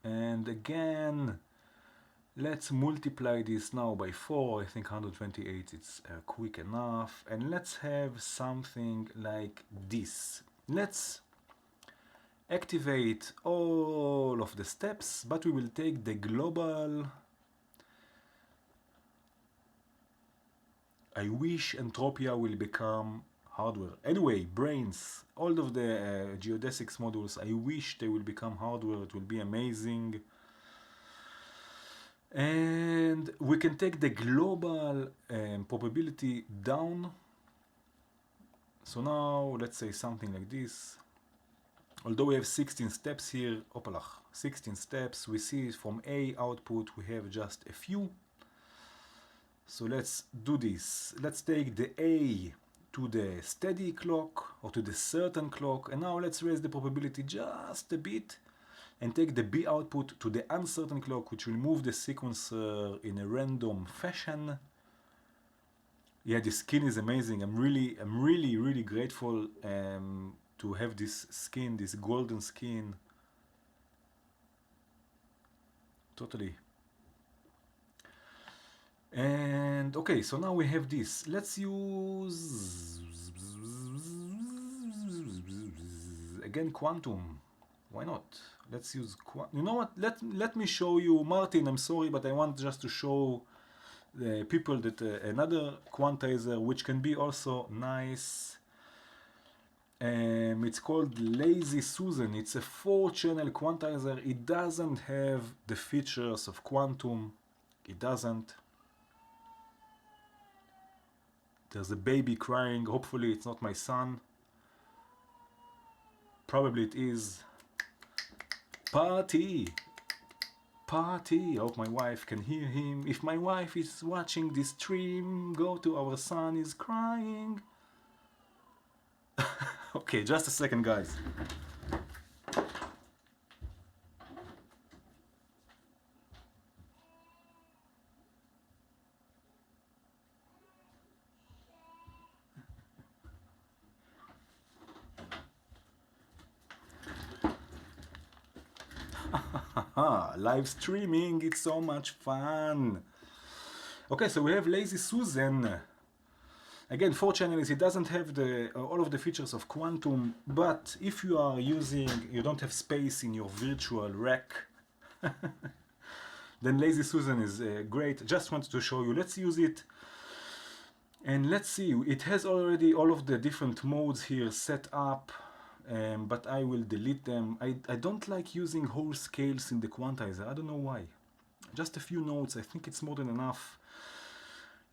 And again, let's multiply this now by 4. I think 128 is quick enough. And let's have something like this. Let's activate all of the steps, but we will take the global. I wish Entropia will become hardware. Anyway, brains, all of the geodesics modules, I wish they will become hardware. It will be amazing. And we can take the global probability down. So now let's say something like this. Although we have 16 steps here, 16 steps, we see from A output we have just a few. So let's do this. Let's take the A to the steady clock or to the certain clock, and now let's raise the probability just a bit and take the B output to the uncertain clock, which will move the sequencer in a random fashion. Yeah, the skin is amazing. I'm really grateful to have this skin, this golden skin. Totally. And okay, so now we have this. Let's use again quantum. Why not? Let's use you know what? Let me show you, Martin. I'm sorry, but I want just to show the people that another quantizer which can be also nice. It's called Lazy Susan. It's a 4-channel quantizer. It doesn't have the features of quantum. It doesn't. There's a baby crying. Hopefully it's not my son. Probably it is. Party! Party! I hope my wife can hear him. If my wife is watching this stream, go to our son is crying. Okay, just a second, guys. Live streaming, it's so much fun. Okay, so we have Lazy Susan. Again, 4 channels, it doesn't have all of the features of quantum, but if you are using, you don't have space in your virtual rack, then Lazy Susan is great. Just wanted to show you. Let's use it. And let's see, it has already all of the different modes here set up, but I will delete them. I don't like using whole scales in the quantizer. I don't know why. Just a few notes, I think it's more than enough.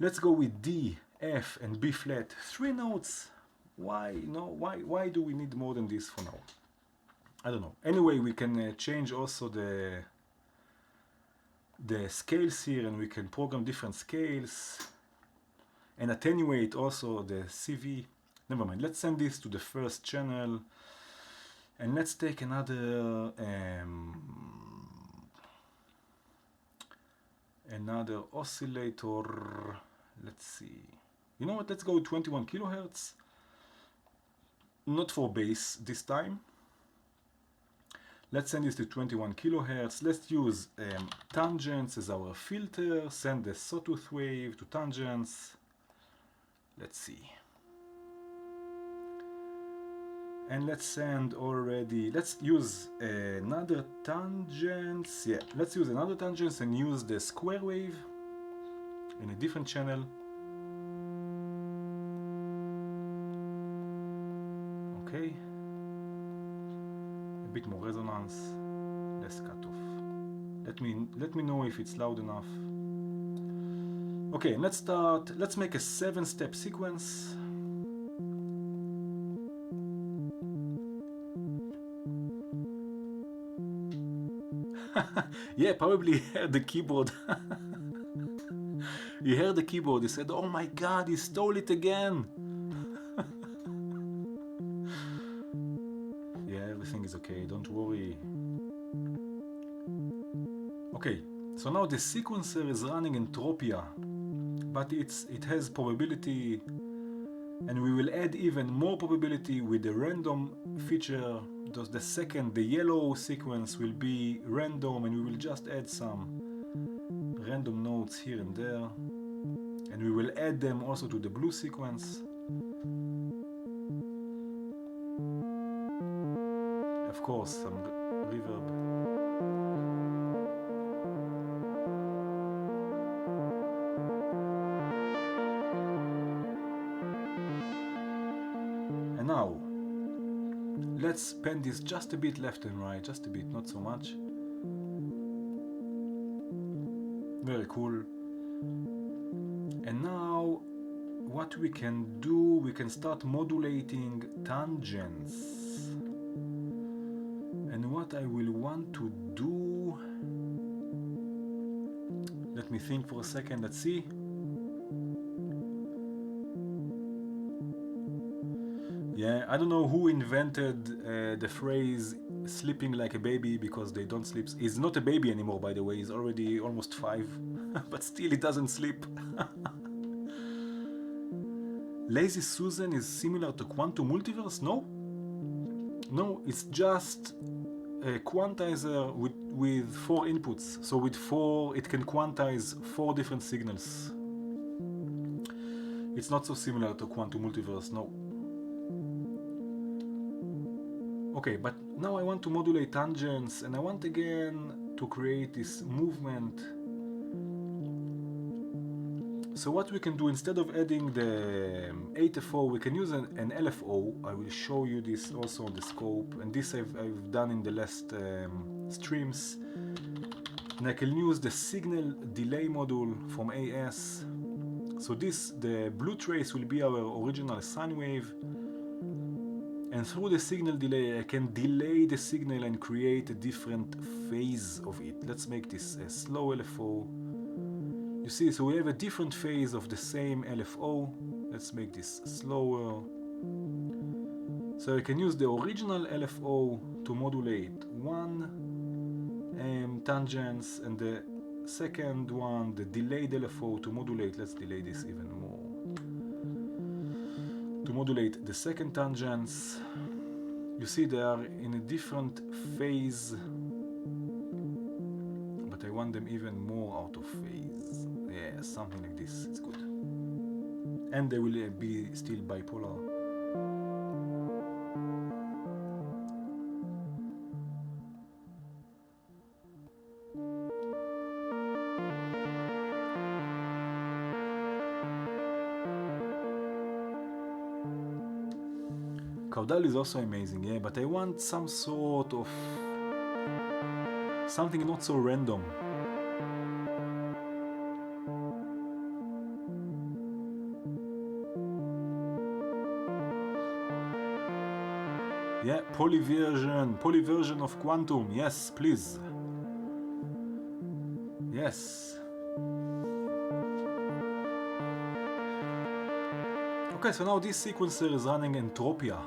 Let's go with D, F, and B flat. 3 notes. Why? No, why do we need more than this for now? I don't know. Anyway, we can change also the scales here, and we can program different scales and attenuate also the CV. Never mind. Let's send this to the first channel, and let's take another oscillator. Let's see. You know what? Let's go 21 kilohertz. Not for bass this time. Let's send this to 21 kilohertz. Let's use tangents as our filter. Send the sawtooth wave to tangents. Let's see. And let's send already. Let's use another tangents. Yeah, let's use another tangents and use the square wave in a different channel. Okay. A bit more resonance, less cutoff. Let me know if it's loud enough. Okay, let's start. Let's make a 7-step sequence. Yeah, probably heard the keyboard. He heard the keyboard. He said, "Oh my God, he stole it again." Yeah, everything is okay. Don't worry. Okay, so now the sequencer is running Entropia, but it has probability, and we will add even more probability with the random feature. The yellow sequence will be random, and we will just add some random notes here and there, and we will add them also to the blue sequence. Of course, some reverb. And now let's bend this just a bit left and right, just a bit, not so much. Very cool. And now what we can do, we can start modulating tangents. And what I will want to do, let me think for a second, let's see. Yeah, I don't know who invented the phrase sleeping like a baby, because they don't sleep. He's not a baby anymore, by the way. He's already almost 5, but still he doesn't sleep. Lazy Susan is similar to quantum multiverse? No. No, it's just a quantizer with 4 inputs. So with 4, it can quantize 4 different signals. It's not so similar to quantum multiverse, no. Okay, but now I want to modulate tangents, and I want again to create this movement. So what we can do, instead of adding the 8FO, we can use an LFO. I will show you this also on the scope, and this I've done in the last streams. And I can use the signal delay module from AS. So this, the blue trace, will be our original sine wave. And through the signal delay, I can delay the signal and create a different phase of it. Let's make this a slow LFO. You see, so we have a different phase of the same LFO. Let's make this slower. So I can use the original LFO to modulate one tangents, and the second one, the delayed LFO, to modulate, let's delay this even more, to modulate the second tangents. You see they are in a different phase, but I want them even more out of phase. Yeah, something like this, it's good. And they will be still bipolar. Caudal is also amazing, yeah, but I want some sort of something not so random. Yeah, polyversion of quantum, yes, please. Yes. Okay, so now this sequencer is running Entropia.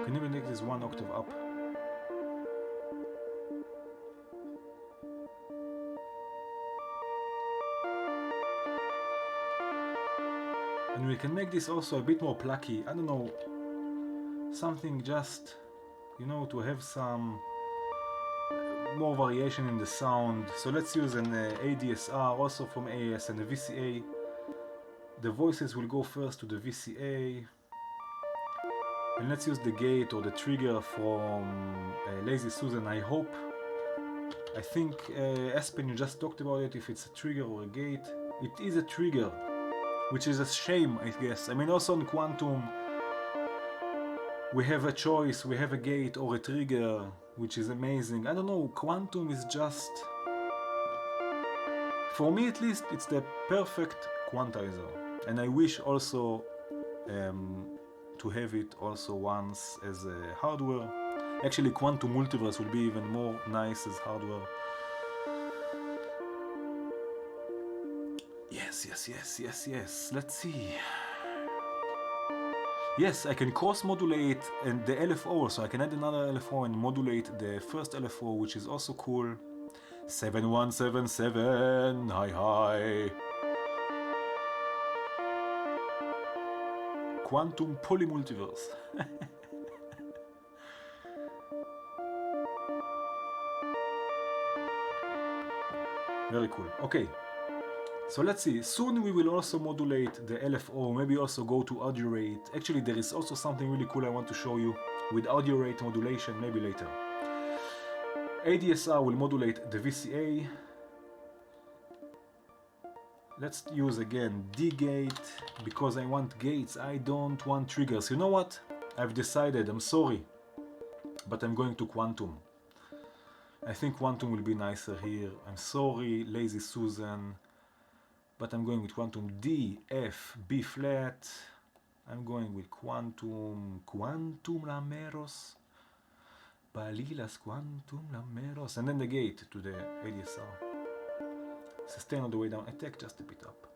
Can you make this 1 octave up? And we can make this also a bit more plucky. I don't know, something just, you know, to have some more variation in the sound. So let's use an ADSR also from AS and a VCA. The voices will go first to the VCA. And let's use the gate or the trigger from Lazy Susan, I hope. I think Aspen, you just talked about it, if it's a trigger or a gate. It is a trigger, which is a shame, I guess. I mean, also in Quantum, we have a choice, we have a gate or a trigger, which is amazing. I don't know, Quantum is just, for me at least, it's the perfect quantizer. And I wish also to have it also once as a hardware. Actually, Quantum Multiverse will be even more nice as hardware. Yes. Let's see. Yes, I can cross modulate and the LFO, so I can add another LFO and modulate the first LFO, which is also cool. 7177, hi. Quantum Polymultiverse. Very cool. Okay. So let's see, soon we will also modulate the LFO, maybe also go to audio rate. Actually, there is also something really cool I want to show you with audio rate modulation, maybe later. ADSR will modulate the VCA. Let's use again D-gate, because I want gates, I don't want triggers. You know what? I've decided, I'm sorry, but I'm going to Quantum. I think Quantum will be nicer here. I'm sorry, Lazy Susan. But I'm going with Quantum D, F, B flat. I'm going with Quantum Lameros. Balilas Quantum Lameros. And then the gate to the ADSR. sustain all the way down, attack just a bit up.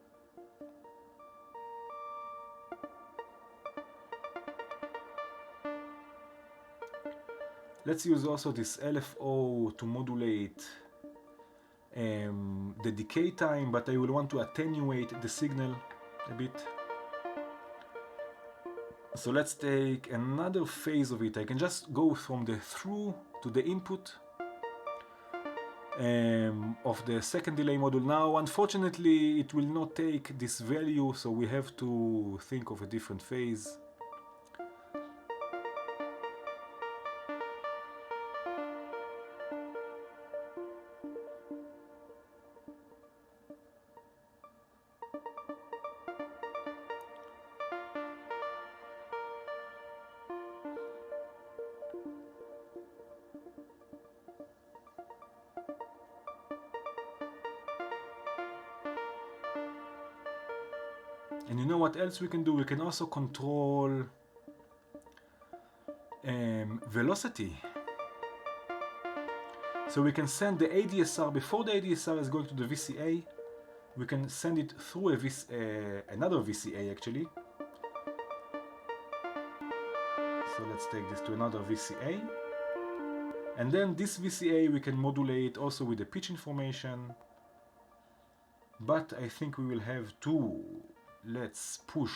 Let's use also this LFO to modulate the decay time, but I will want to attenuate the signal a bit. So let's take another phase of it. I can just go from the through to the input of the second delay module. Now, unfortunately, it will not take this value, so we have to think of a different phase. And you know what else we can do? We can also control velocity. So we can send the ADSR, before the ADSR is going to the VCA, we can send it through another VCA actually. So let's take this to another VCA. And then this VCA we can modulate also with the pitch information. But I think we will have to, let's push.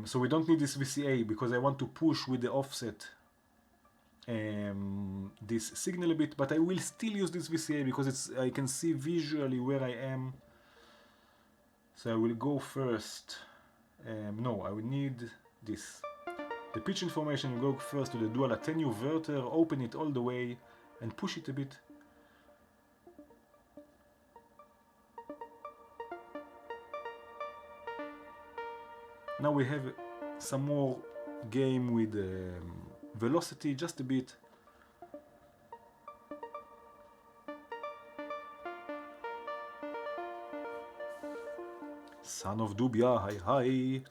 So we don't need this VCA because I want to push with the offset this signal a bit, but I will still use this VCA because I can see visually where I am. So I will go first. No, I will need this. The pitch information will go first to the dual attenuverter, open it all the way and push it a bit. Now we have some more game with velocity, just a bit. Son of Dubia, hi hi.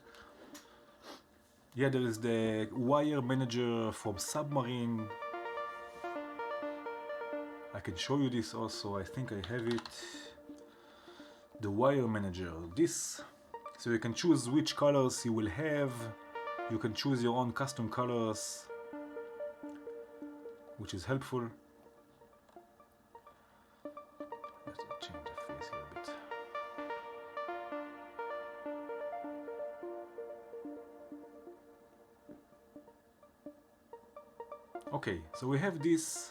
Yeah, there is the wire manager from Submarine. I can show you this also, I think I have it. The wire manager, this. So you can choose which colors you will have. You can choose your own custom colors, which is helpful. Let's change the face here a bit. Okay, so we have this.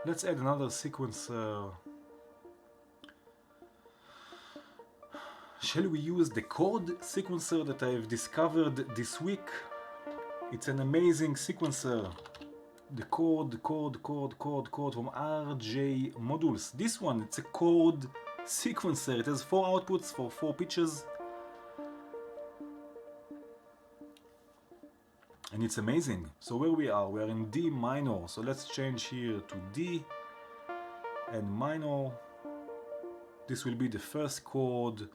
Let's add another sequencer. Shall we use the chord sequencer that I've discovered this week? It's an amazing sequencer. The chord from RJ Modules. This one, it's a chord sequencer. It has 4 outputs for 4 pitches. And it's amazing. So where we are in D minor. So let's change here to D and minor. This will be the first chord.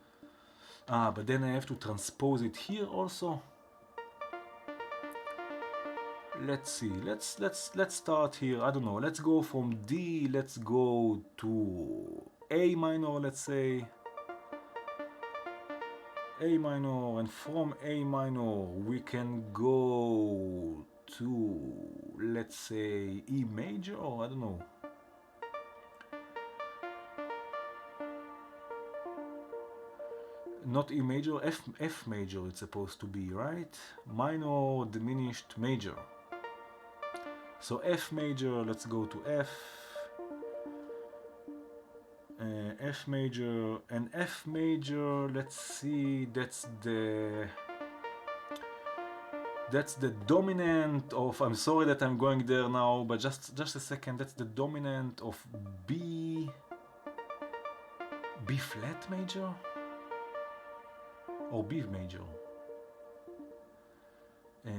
But then I have to transpose it here also. Let's see. Let's start here. I don't know. Let's go from D. Let's go to A minor. Let's say A minor, and from A minor we can go to, let's say, E major, or I don't know. Not E major, F major it's supposed to be, right? Minor, diminished, major. So F major, let's go to F. F major, and F major, let's see, that's the dominant of, I'm sorry that I'm going there now, but just a second, that's the dominant of B flat major or B major. 4,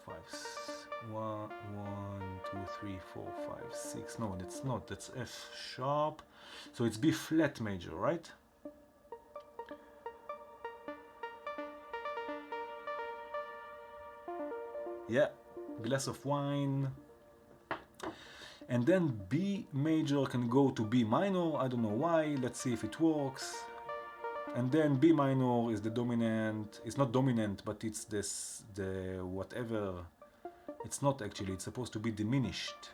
5, 1, 2, 3, 4, 5, 6. No, that's not. That's F sharp. So it's B flat major, right? Yeah, glass of wine. And then B major can go to B minor. I don't know why. Let's see if it works. And then B minor is the dominant. It's not dominant, but it's the whatever. It's not actually. It's supposed to be diminished.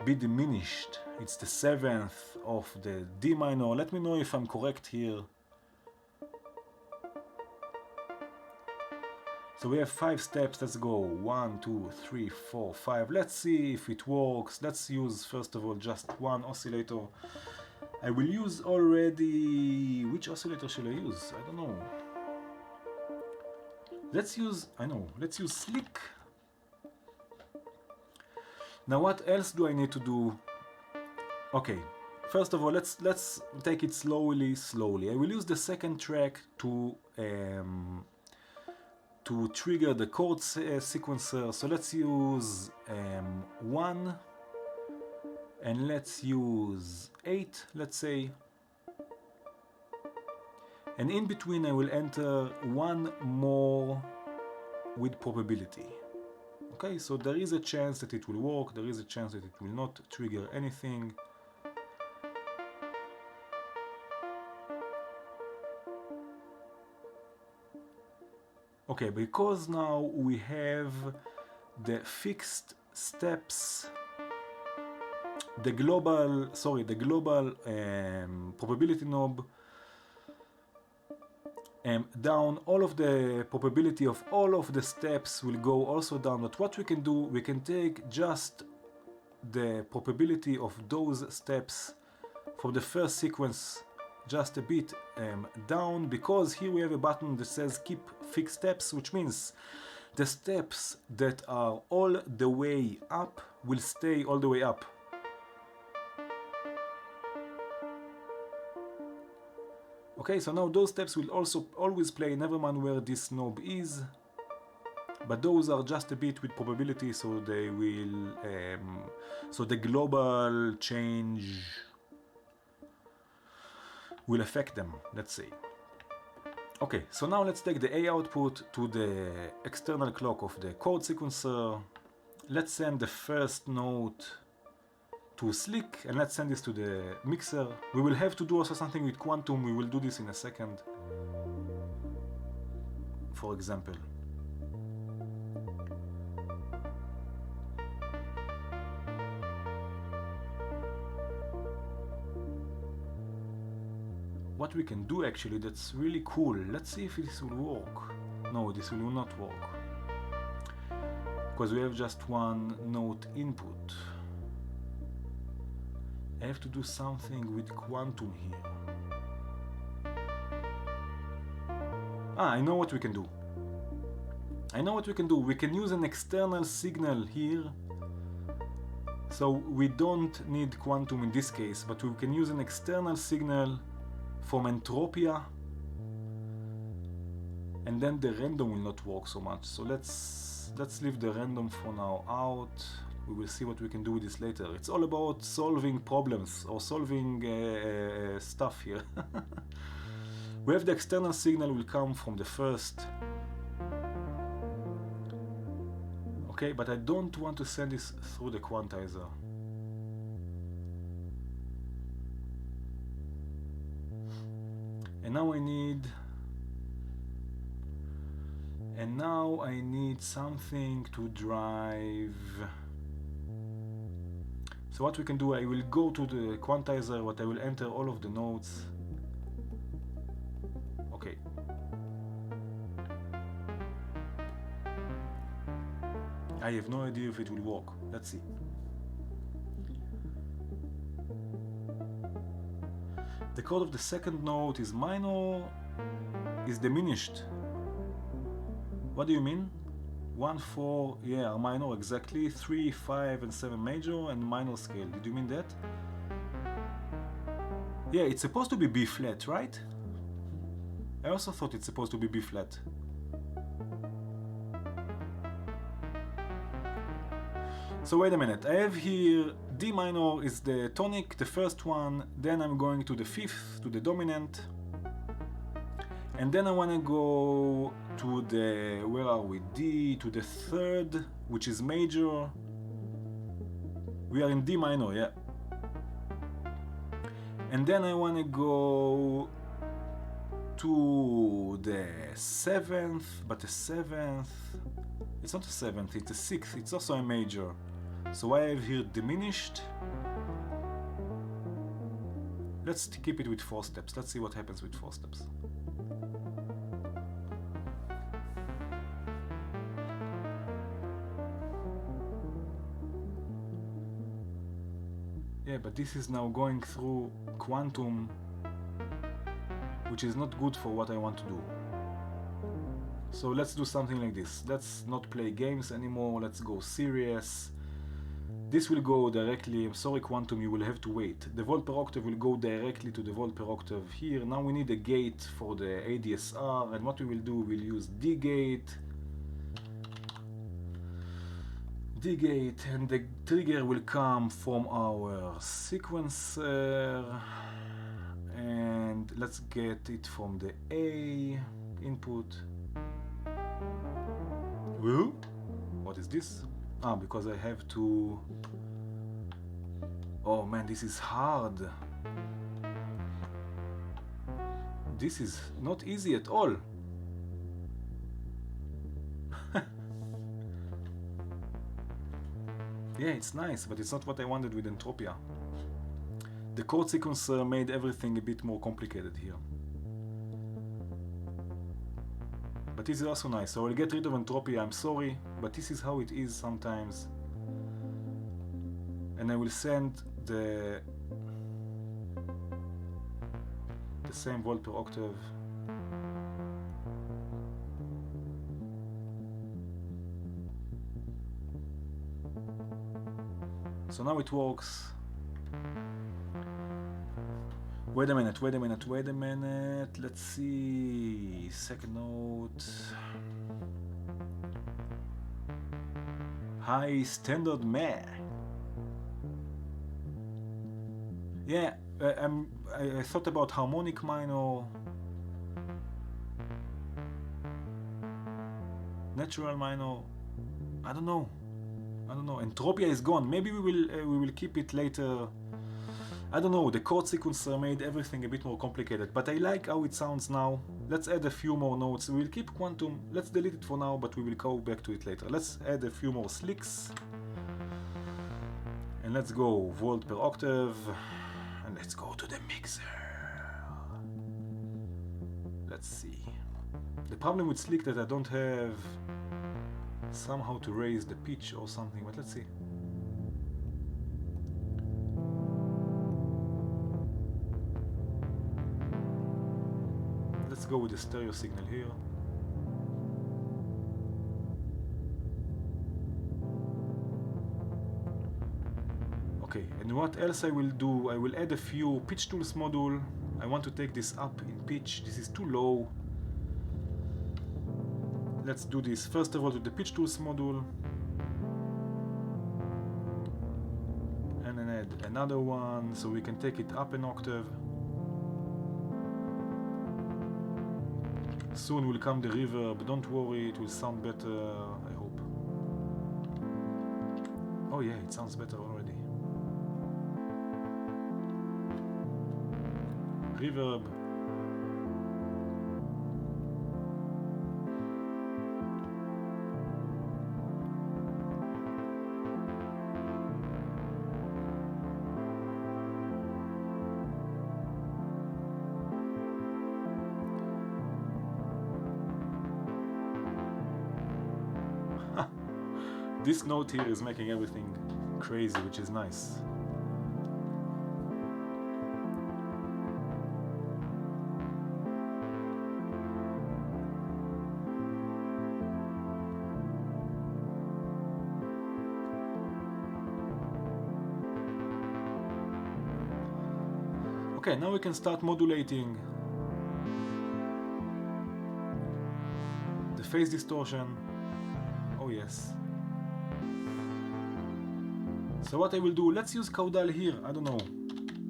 B diminished. It's the 7th of the D minor. Let me know if I'm correct here. So we have 5 steps. Let's go 1, 2, 3, 4, 5. Let's see if it works. Let's use first of all just one oscillator. I will use already. Which oscillator should I use? I don't know. Let's use. I know. Let's use Slick. Now what else do I need to do? Okay. First of all, let's take it slowly. I will use the second track to trigger the chord sequencer. So let's use 1 and let's use 8, let's say. And in between I will enter one more with probability. Okay, so there is a chance that it will work, there is a chance that it will not trigger anything. Okay, because now we have the fixed steps, the global probability knob, down, all of the probability of all of the steps will go also down. But what we can do, we can take just the probability of those steps for the first sequence just a bit down, because here we have a button that says keep fixed steps, which means the steps that are all the way up will stay all the way up. Okay, so now those steps will also always play, never mind where this knob is, but those are just a bit with probability, so they will, so the global change will affect them, let's say. Okay, so now let's take the A output to the external clock of the chord sequencer. Let's send the first note to Slick, and let's send this to the mixer. We will have to do also something with quantum. We will do this in a second. For example. What we can do actually, that's really cool. Let's see if this will work. No, this will not work. Because we have just one note input. I have to do something with quantum here. Ah, I know what we can do. We can use an external signal here. So we don't need quantum in this case, but we can use an external signal from Entropia. And then the random will not work so much. So let's leave the random for now out. We will see what we can do with this later. It's all about solving problems or solving stuff here. We have the external signal will come from the first. Okay, but I don't want to send this through the quantizer. And now I need something to drive. So what we can do, I will go to the quantizer, but I will enter all of the notes. Okay. I have no idea if it will work. Let's see. The chord of the second note is minor, is diminished. What do you mean? 1, 4, yeah, minor, exactly. 3, 5, and 7 major, and minor scale. Did you mean that? Yeah, it's supposed to be B flat, right? I also thought it's supposed to be B flat. So wait a minute, I have here D minor is the tonic, the first one, then I'm going to the fifth, to the dominant, and then I want to go to the, where are we, D, to the third, which is major. We are in D minor, yeah. And then I want to go to the seventh, but the seventh, it's not a seventh, it's a sixth, it's also a major. So I have here diminished. Let's keep it with 4 steps. Let's see what happens with 4 steps. Yeah, but this is now going through quantum, which is not good for what I want to do. So let's do something like this. Let's not play games anymore. Let's go serious. This will go directly, I'm sorry quantum, you will have to wait. The volt per octave will go directly to the volt per octave here. Now we need a gate for the ADSR, and what we will do, we'll use D gate, and the trigger will come from our sequencer, and let's get it from the A input. Whoa? What is this? Ah, because I have to... Oh man, this is hard. This is not easy at all. Yeah, it's nice, but it's not what I wanted with Entropia. The chord sequencer made everything a bit more complicated here. But this is also nice, so I'll get rid of Entropia, I'm sorry, but this is how it is sometimes. And I will send the same volt per octave. So now it works. Wait a minute, let's see, second note. High standard meh. Yeah, I thought about harmonic minor, natural minor, I don't know, Entropia is gone, maybe we will keep it later. I don't know, the chord sequencer made everything a bit more complicated, but I like how it sounds now. Let's add a few more notes. We'll keep quantum, let's delete it for now, but we will go back to it later. Let's add a few more slicks. And let's go volt per octave. And let's go to the mixer. Let's see. The problem with slick that I don't have somehow to raise the pitch or something, but let's see. Let's go with the stereo signal here. Okay, and what else I will do, I will add a few pitch tools module. I want to take this up in pitch, this is too low. Let's do this first of all with the pitch tools module. And then add another one so we can take it up an octave. Soon will come the reverb, don't worry, it will sound better, I hope. Oh yeah, it sounds better already. Reverb. This note here is making everything crazy, which is nice. Okay, now we can start modulating the phase distortion. Oh yes. So what I will do, let's use caudal here. I don't know.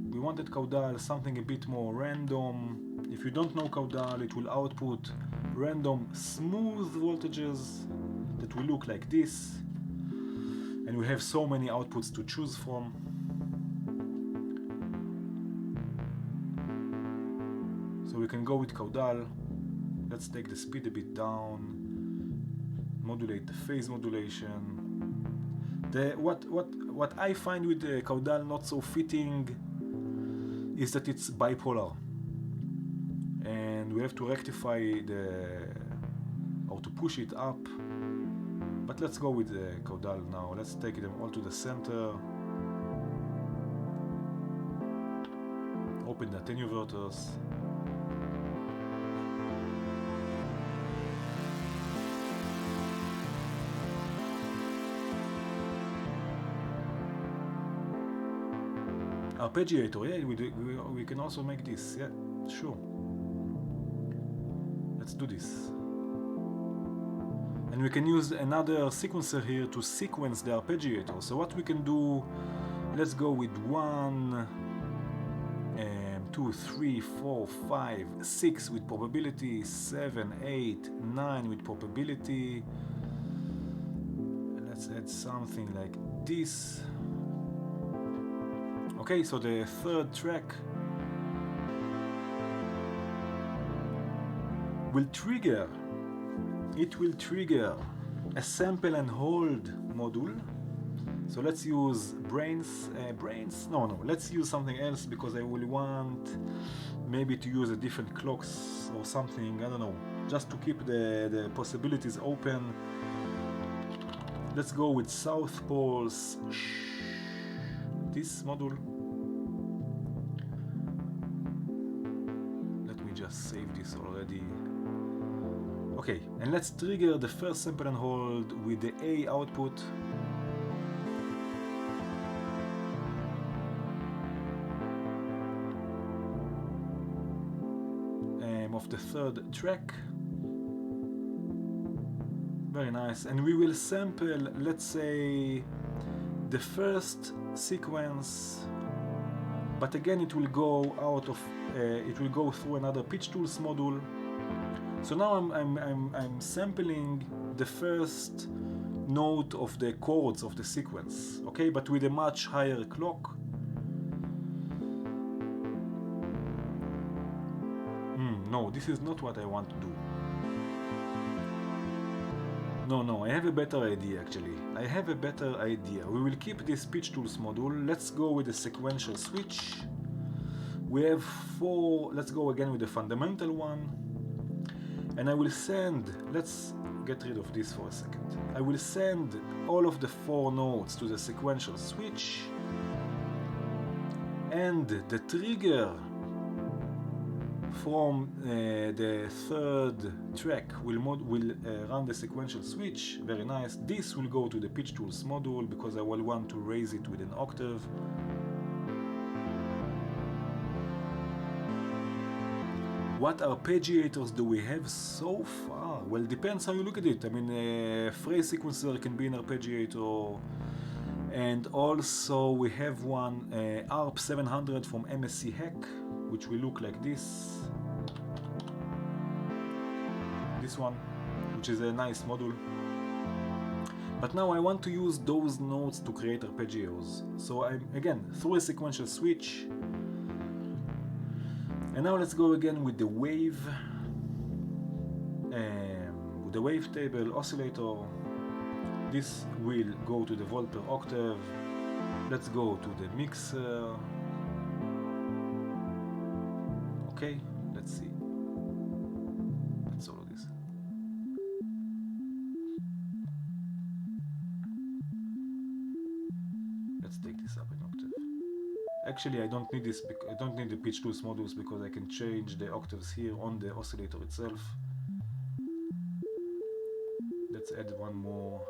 We wanted caudal, something a bit more random. If you don't know caudal, it will output random smooth voltages that will look like this. And we have so many outputs to choose from. So we can go with caudal. Let's take the speed a bit down. Modulate the phase modulation. What I find with the caudal not so fitting is that it's bipolar, and we have to rectify or to push it up. But let's go with the caudal now. Let's take them all to the center. Open the attenuverters. Arpeggiator, yeah, we can also make this, yeah, sure. Let's do this. And we can use another sequencer here to sequence the arpeggiator. So what we can do, let's go with 1, 2, 3, 4, 5, 6 with probability, 7, 8, 9 with probability. Let's add something like this. Okay, so the third track will trigger a sample and hold module. So let's use let's use something else, because I will want maybe to use a different clocks or something, I don't know, just to keep the possibilities open. Let's go with South Poles, this module. Save this already. Okay, and let's trigger the first sample and hold with the A output. Of the third track. Very nice. And we will sample, let's say, the first sequence, but again it will go out of it will go through another pitch tools module. So now I'm sampling the first note of the chords of the sequence, okay, but with a much higher clock. No, this is not what I want to do. No, I have a better idea actually. I have a better idea. We will keep this pitch tools module. Let's go with the sequential switch. We have 4, let's go again with the fundamental one. And I will send, let's get rid of this for a second. I will send all of the 4 notes to the sequential switch. And the trigger from the third track will run the sequential switch. Very nice. This will go to the pitch tools module because I will want to raise it with an octave. What arpeggiators do we have so far? Well, depends how you look at it. I mean, a phrase sequencer can be an arpeggiator, and also we have one ARP 700 from MSC Hack, which will look like this. This one, which is a nice module. But now I want to use those notes to create arpeggios. So I'm again through a sequential switch. And now let's go again with the wave, with the wavetable oscillator. This will go to the volt per octave. Let's go to the mixer. Okay, let's see. Let's solo this. Let's take this up an octave. Actually, I don't need this. I don't need the pitch tools modules because I can change the octaves here on the oscillator itself. Let's add one more.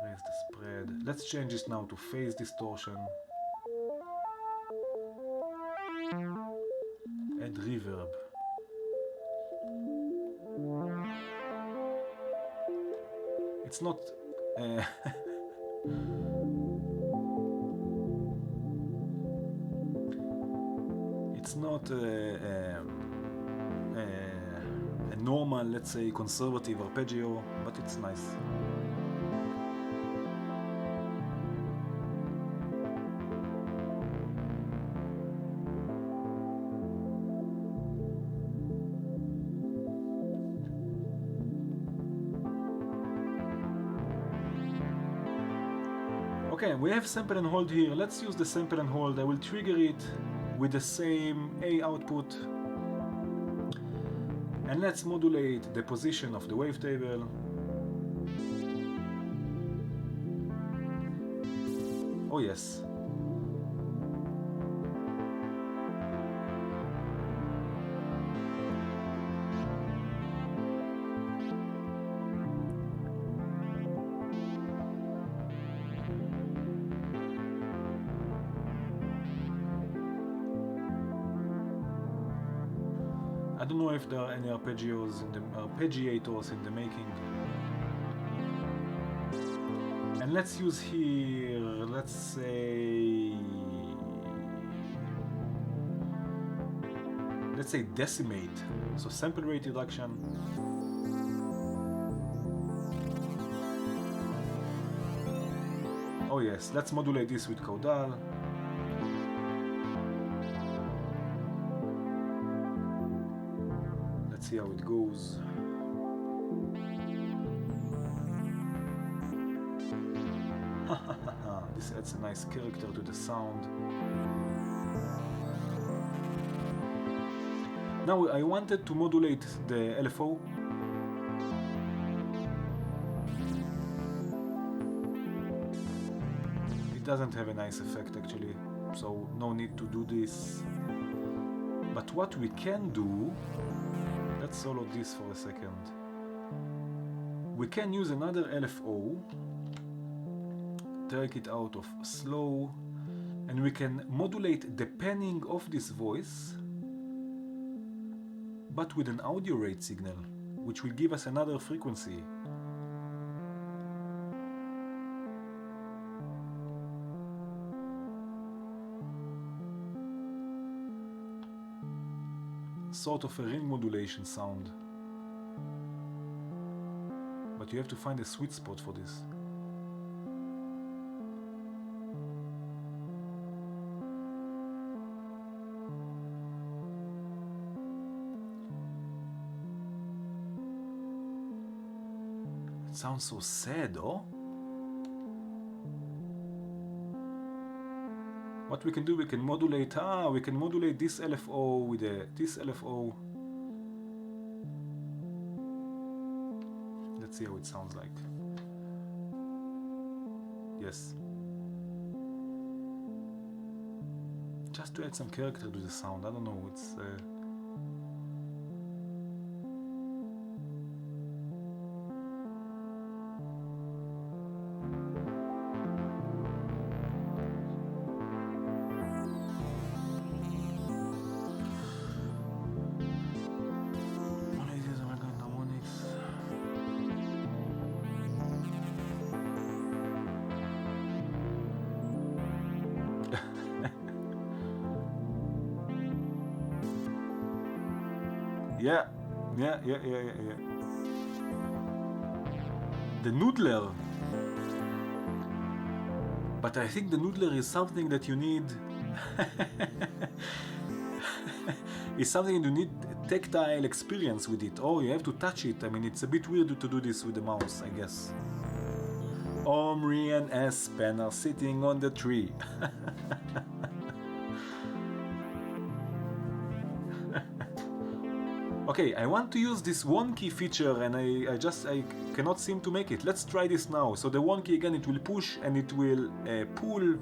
Raise the spread. Let's change this now to phase distortion. Add reverb. It's not It's not a normal, let's say, conservative arpeggio, but it's nice. Okay, we have sample and hold here. Let's use the sample and hold. I will trigger it with the same A output. And let's modulate the position of the wavetable. Oh yes. I don't know if there are any arpeggiators in the making. And let's use here, let's say decimate. So sample rate reduction. Oh yes, let's modulate this with caudal. See how it goes. This adds a nice character to the sound. Now I wanted to modulate the LFO. It doesn't have a nice effect actually, so no need to do this. But what we can do, let's solo this for a second. We can use another LFO, take it out of slow, and we can modulate the panning of this voice, but with an audio rate signal, which will give us another frequency. Sort of a ring modulation sound, but you have to find a sweet spot for this. It sounds so sad, oh? What we can do, we can modulate this LFO with this LFO. Let's see how it sounds like. Yes. Just to add some character to the sound, I don't know, it's... Yeah. The noodler. But I think the noodler is something that you need. It's something you need tactile experience with it. Oh, you have to touch it. I mean, it's a bit weird to do this with the mouse, I guess. Omri and Aspen are sitting on the tree. Okay, I want to use this Wonky feature and I cannot seem to make it. Let's try this now. So the Wonky, again, it will push and it will pull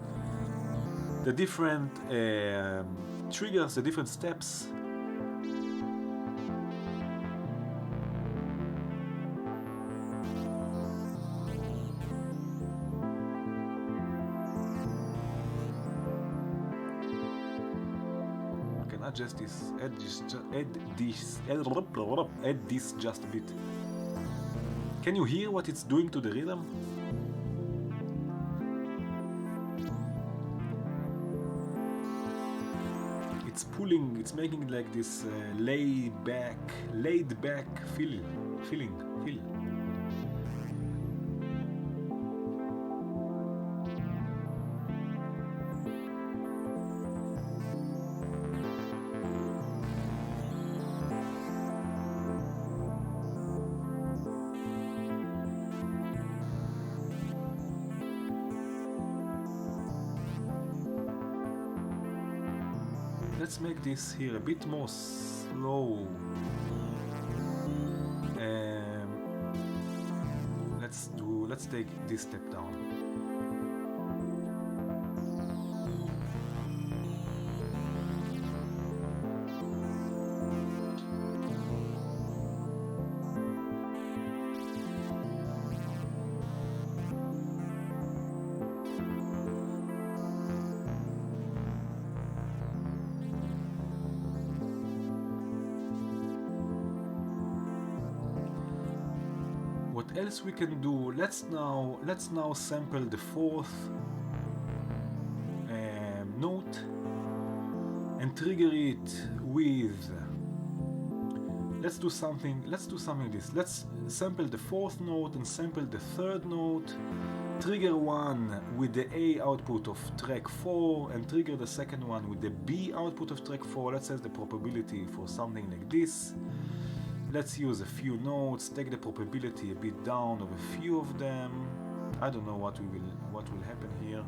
the different triggers, the different steps. Adjust this, add this just a bit. Can you hear what it's doing to the rhythm? it's pulling, it's making like this laid back feel. Let's make this here a bit more slow. Let's take this step down. What else we can do? Let's now sample the fourth note and trigger it with. Let's do something like this. Let's sample the fourth note and sample the third note. Trigger one with the A output of track 4 and trigger the second one with the B output of track 4. Let's set the probability for something like this. Let's use a few notes, take the probability a bit down of a few of them. I don't know what will happen here.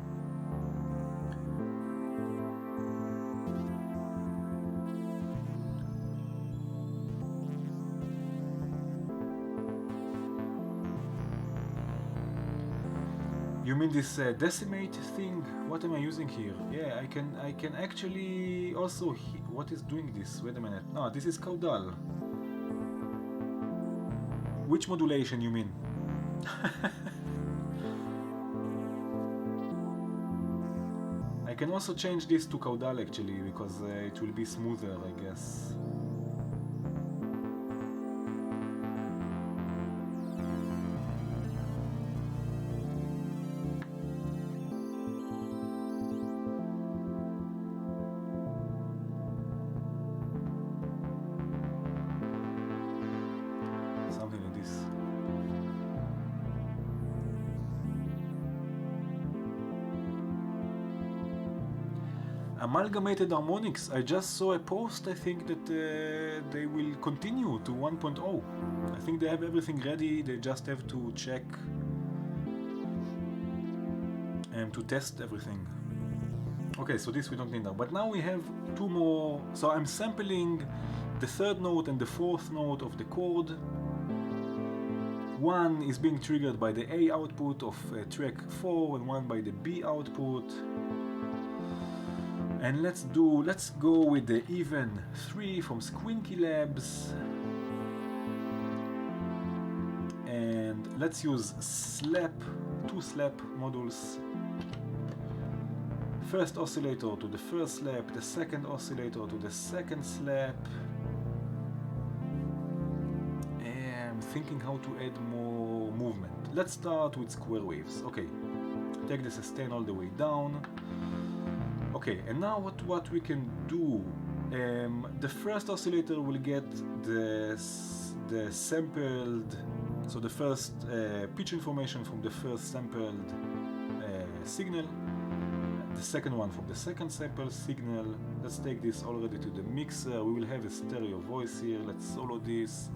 You mean this decimate thing? What am I using here? Yeah, I can actually also what is doing this? Wait a minute. No, this is caudal. Which modulation you mean? I can also change this to caudal actually, because it will be smoother, I guess. Amalgamated harmonics. I just saw a post. I think that they will continue to 1.0. I think they have everything ready. They just have to check and to test everything. Okay, so this we don't need now. But now we have two more. So I'm sampling the third note and the fourth note of the chord. One is being triggered by the A output of track 4 and one by the B output. And let's go with the even 3 from Squinky Labs. And let's use two slap modules. First oscillator to the first slap, the second oscillator to the second slap. And I'm thinking how to add more movement. Let's start with square waves. Okay, take the sustain all the way down. Okay, and now what we can do, the first oscillator will get the sampled, so the first pitch information from the first sampled signal, the second one from the second sample signal. Let's take this already to the mixer. We will have a stereo voice here. Let's solo this,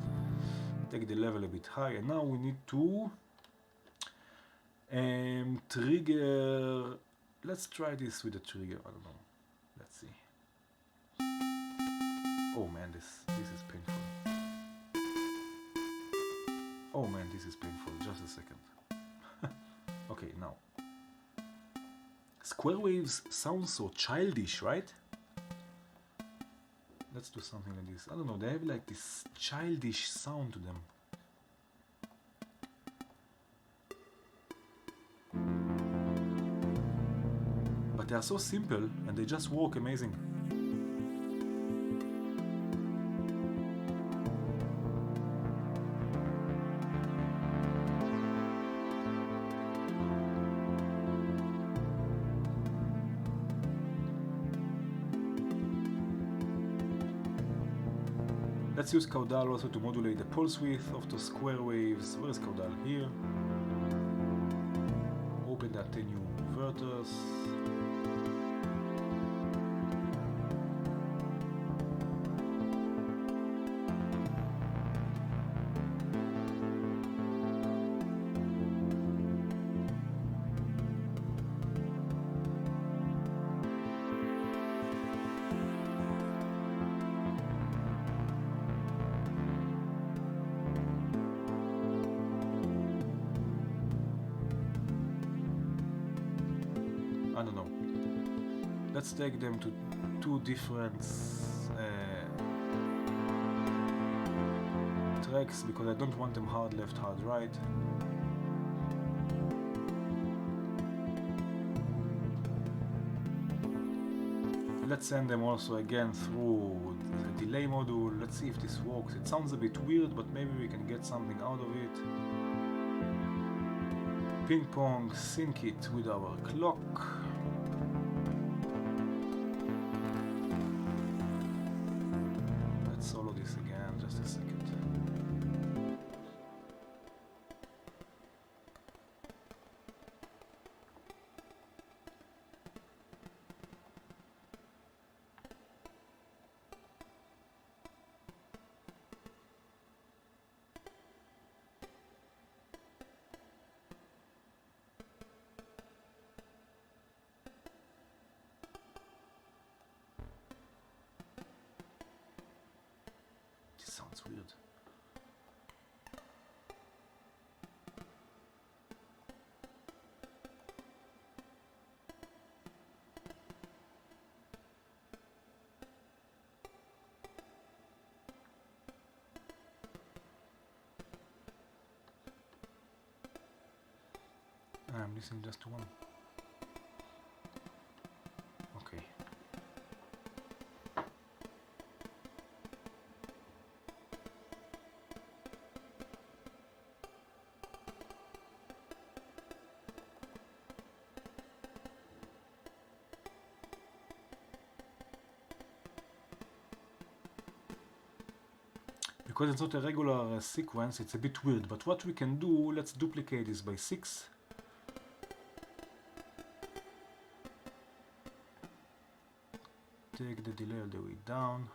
take the level a bit high, and now we need to trigger. Let's try this with a trigger. I don't know. Let's see. Oh man, this is painful. Oh man, this is painful. Just a second. Okay, now. Square waves sound so childish, right? Let's do something like this. I don't know. They have like this childish sound to them. They are so simple and they just work amazing. Let's use caudal also to modulate the pulse width of the square waves. Where is caudal? Here. Open the attenuators. I don't know. Let's take them to two different tracks because I don't want them hard left, hard right. Let's send them also again through the delay module. Let's see if this works. It sounds a bit weird, but maybe we can get something out of it. Ping pong, sync it with our clock. Let's solo this again, just a second. Sounds weird. I'm listening just to one. Okay. Because it's not a regular sequence, it's a bit weird, but what we can do, let's duplicate this by 6. Take the delay all the way down.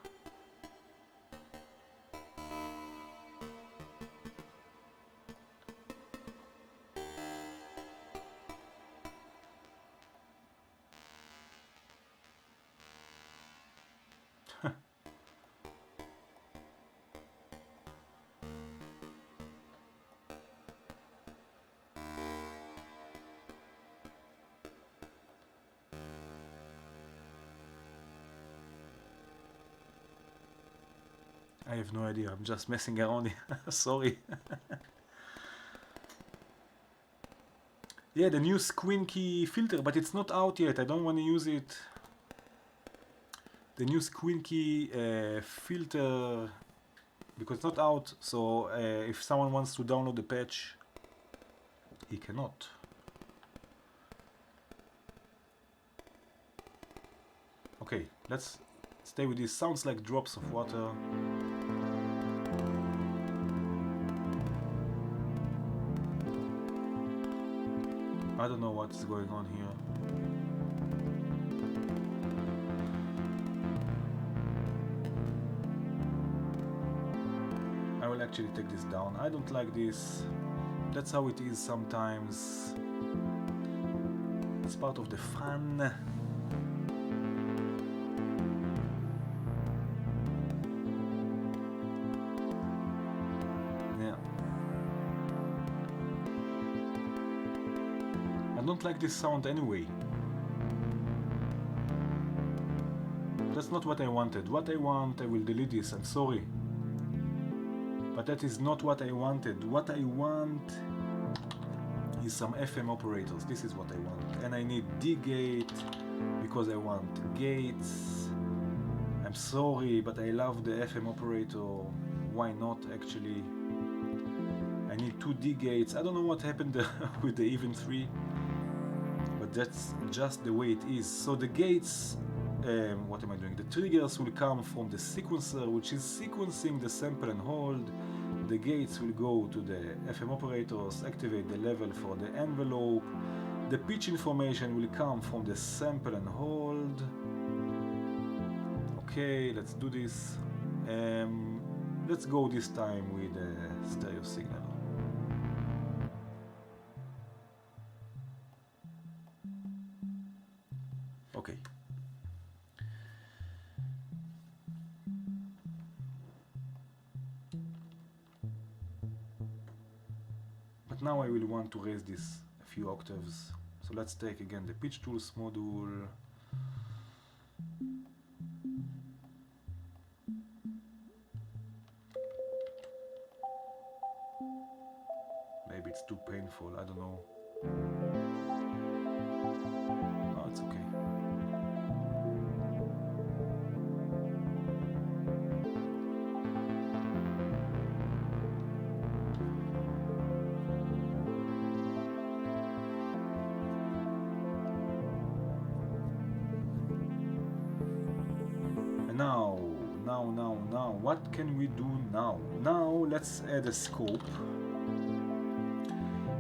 I have no idea, I'm just messing around here. Sorry. Yeah, the new squinky filter, but it's not out yet. I don't want to use it. The new squinky filter, because it's not out, so if someone wants to download the patch, he cannot. Okay, let's stay with this. Sounds like drops of water. I don't know what's going on here. I will actually take this down. I don't like this. That's how it is sometimes. It's part of the fun. I don't like this sound anyway. That's not what I wanted. What I want, I will delete this, I'm sorry. But that is not what I wanted. What I want is some FM operators. This is what I want. And I need D-gate because I want gates. I'm sorry, but I love the FM operator. Why not actually? I need 2 D-gates. I don't know what happened with the even 3. But that's just the way it is. So the gates what am I doing? The triggers will come from the sequencer, which is sequencing the sample and hold. The gates will go to the FM operators, activate the level for the envelope. The pitch information will come from the sample and hold. Okay, let's do this. Let's go this time with a stereo signal. Okay. But now I will want to raise this a few octaves. So let's take again the pitch tools module. Maybe it's too painful, I don't know. No, it's okay. Now, what can we do now? Now, let's add a scope.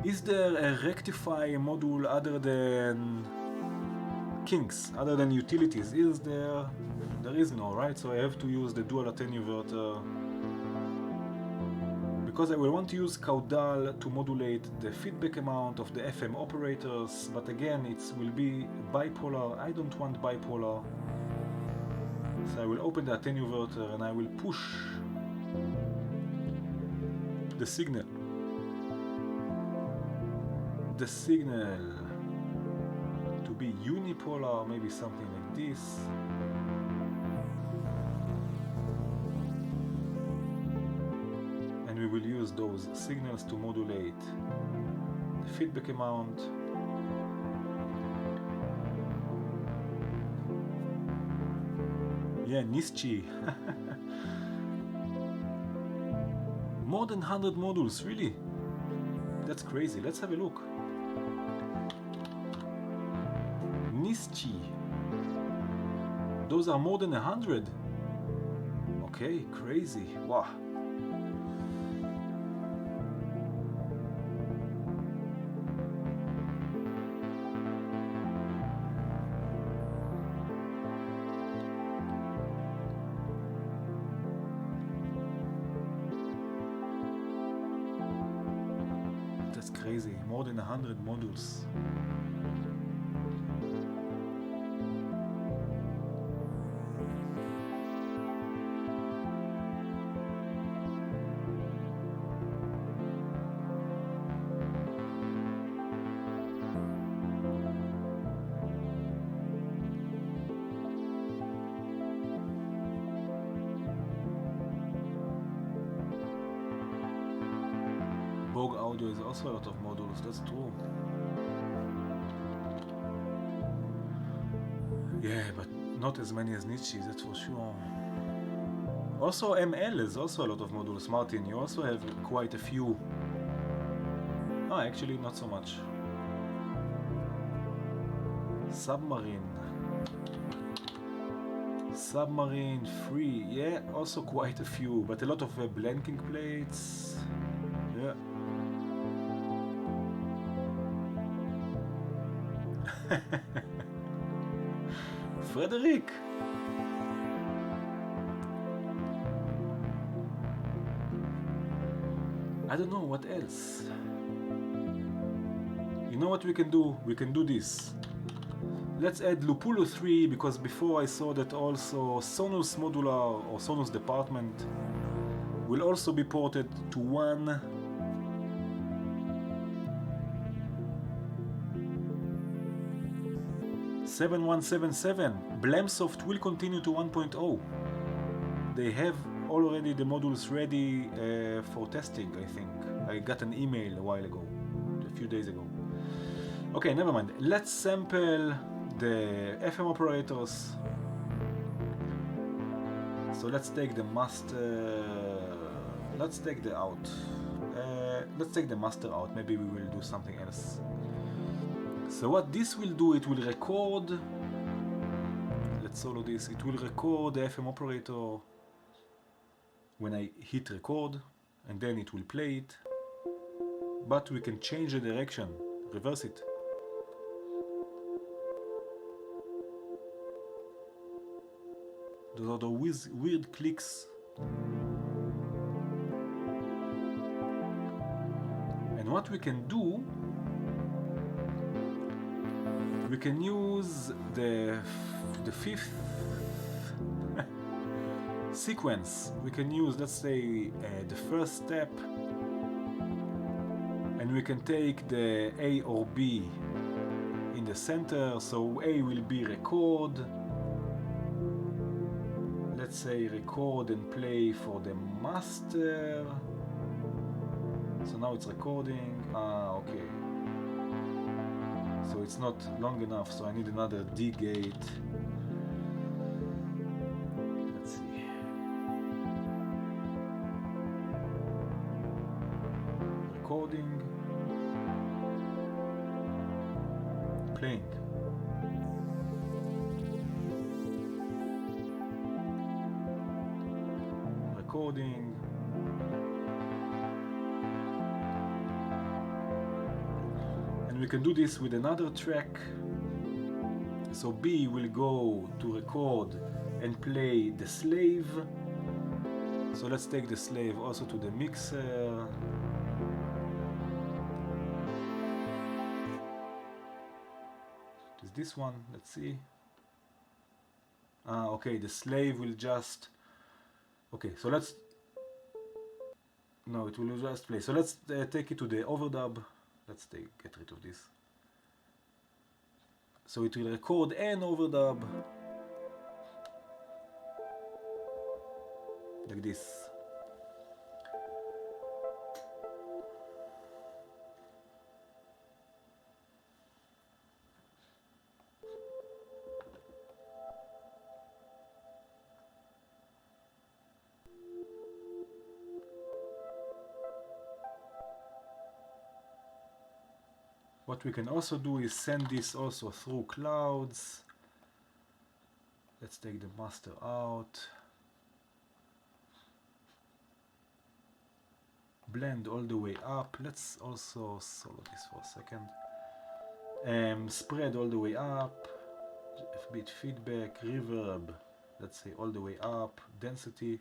Is there a rectify module other than kinks, other than utilities? Is there? There is no, right? So I have to use the dual attenuverter. Because I will want to use caudal to modulate the feedback amount of the FM operators, but again, it will be bipolar. I don't want bipolar. So I will open the attenuverter and I will push the signal. The signal to be unipolar, maybe something like this. And we will use those signals to modulate the feedback amount. Yeah, Nischi. More than 100 modules, really? That's crazy. Let's have a look. Nischi. Those are more than 100. Okay, crazy. Wow. Crazy, more than 100 modules. Audio is also a lot of modules, that's true. Yeah, but not as many as Nietzsche, that's for sure. Also ML is also a lot of modules. Martin, you also have quite a few. Oh, actually not so much. Submarine. Submarine free, yeah, also quite a few, but a lot of blanking plates. Yeah. Frederick. I don't know what else. You know what we can do? We can do this. Let's add Lupulo 3 because before I saw that also Sonus Modular or Sonus Department will also be ported to 1. .7177. Blamsoft will continue to 1.0. They have already the modules ready for testing, I think. I got an email a while ago, a few days ago. Okay, never mind. Let's sample the FM operators. So let's take the master. Let's take the out. Let's take the master out. Maybe we will do something else. So what this will do, it will record. let's solo this. It will record the FM operator when I hit record, and then it will play it. But we can change the direction, reverse it. Those are the weird clicks. And what we can do, we can use the fifth sequence. We can use, let's say, the first step, and we can take the A or B in the center. So A will be record. Let's say record and play for the master. So now it's recording. Okay. So it's not long enough, so I need another D gate. Let's see. Recording. Playing. Recording. And we can do this with another track. So B will go to record and play the slave. So let's take the slave also to the mixer. Is this one? Let's see. Okay, the slave will just... Okay, so let's... No, it will just play. So let's take it to the overdub. Let's get rid of this. So it will record and overdub. Like this. What we can also do is send this also through clouds. Let's take the master out. Blend all the way up. Let's also solo this for a second. Spread all the way up. Beat feedback, reverb. Let's say all the way up. Density.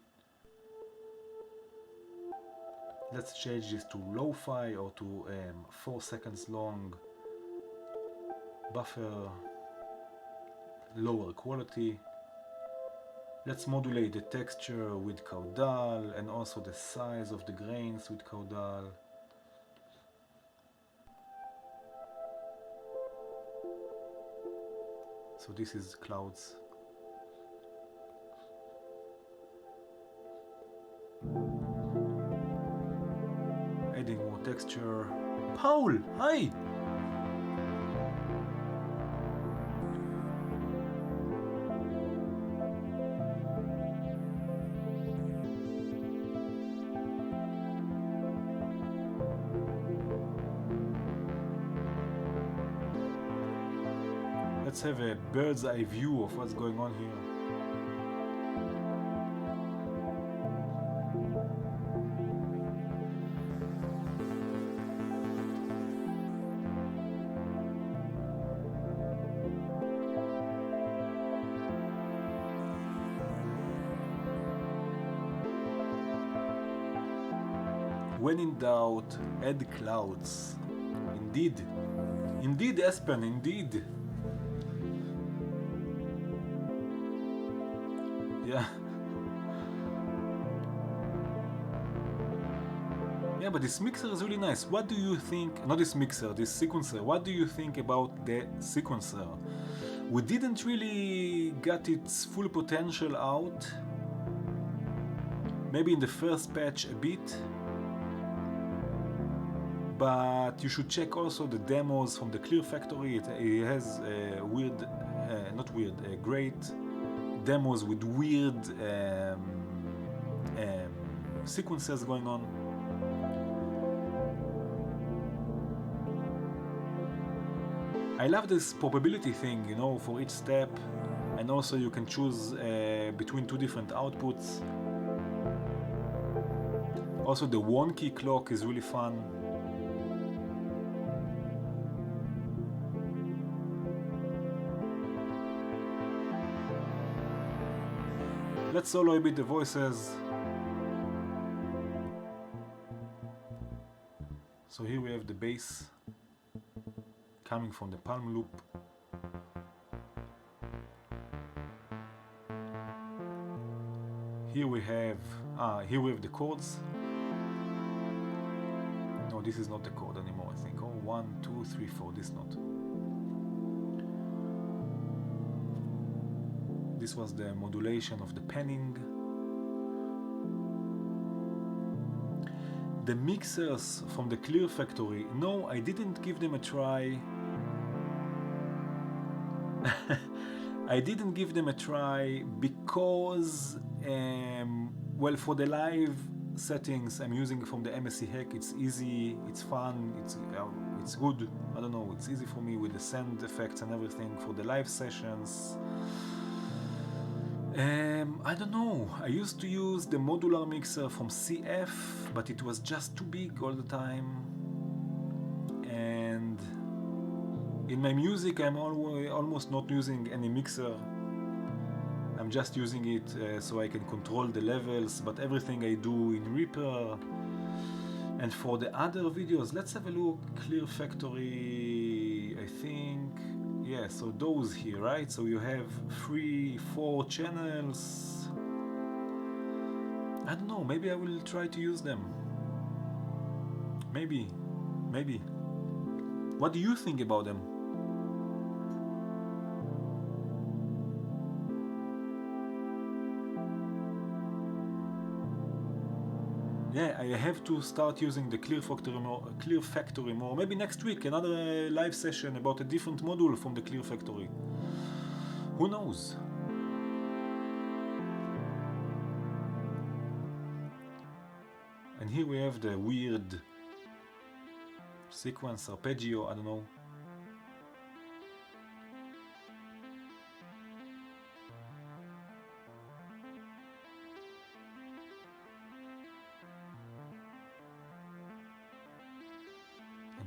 Let's change this to lo-fi or to 4 seconds long. Buffer. Lower quality. Let's modulate the texture with caudal and also the size of the grains with caudal. So this is clouds. Adding more texture. Paul, hi! Let's have a bird's eye view of what's going on here. When in doubt, add clouds. Indeed. Indeed, Espen, indeed. Yeah. Yeah, but this mixer is really nice. What do you think? Not this mixer, this sequencer. What do you think about the sequencer? We didn't really get its full potential out. Maybe in the first patch a bit. But you should check also the demos from the KlirrFactory. It has great demos with weird sequences going on. I love this probability thing, you know, for each step. And also you can choose between two different outputs. Also the Wonky clock is really fun. Let's solo a bit the voices. So here we have the bass coming from the palm loop. Here we have the chords. No, this is not the chord anymore, I think. Oh, 1, 2, 3, 4, this note. This was the modulation of the panning. The mixers from the KlirrFactory, no, I didn't give them a try. I didn't give them a try because, well, for the live settings I'm using from the MSC Hack. It's easy, it's fun, it's good. I don't know, it's easy for me with the send effects and everything for the live sessions. I don't know, I used to use the modular mixer from CF, but it was just too big all the time. And in my music I'm almost not using any mixer. I'm just using it so I can control the levels, but everything I do in Reaper. And for the other videos, let's have a look. KlirrFactory, I think. Yeah, so those here, right? So you have 3, 4 channels. I don't know, maybe I will try to use them. Maybe. What do you think about them? Yeah, I have to start using the KlirrFactory more. Maybe next week, another live session about a different module from the KlirrFactory. Who knows? And here we have the weird sequence, arpeggio, I don't know.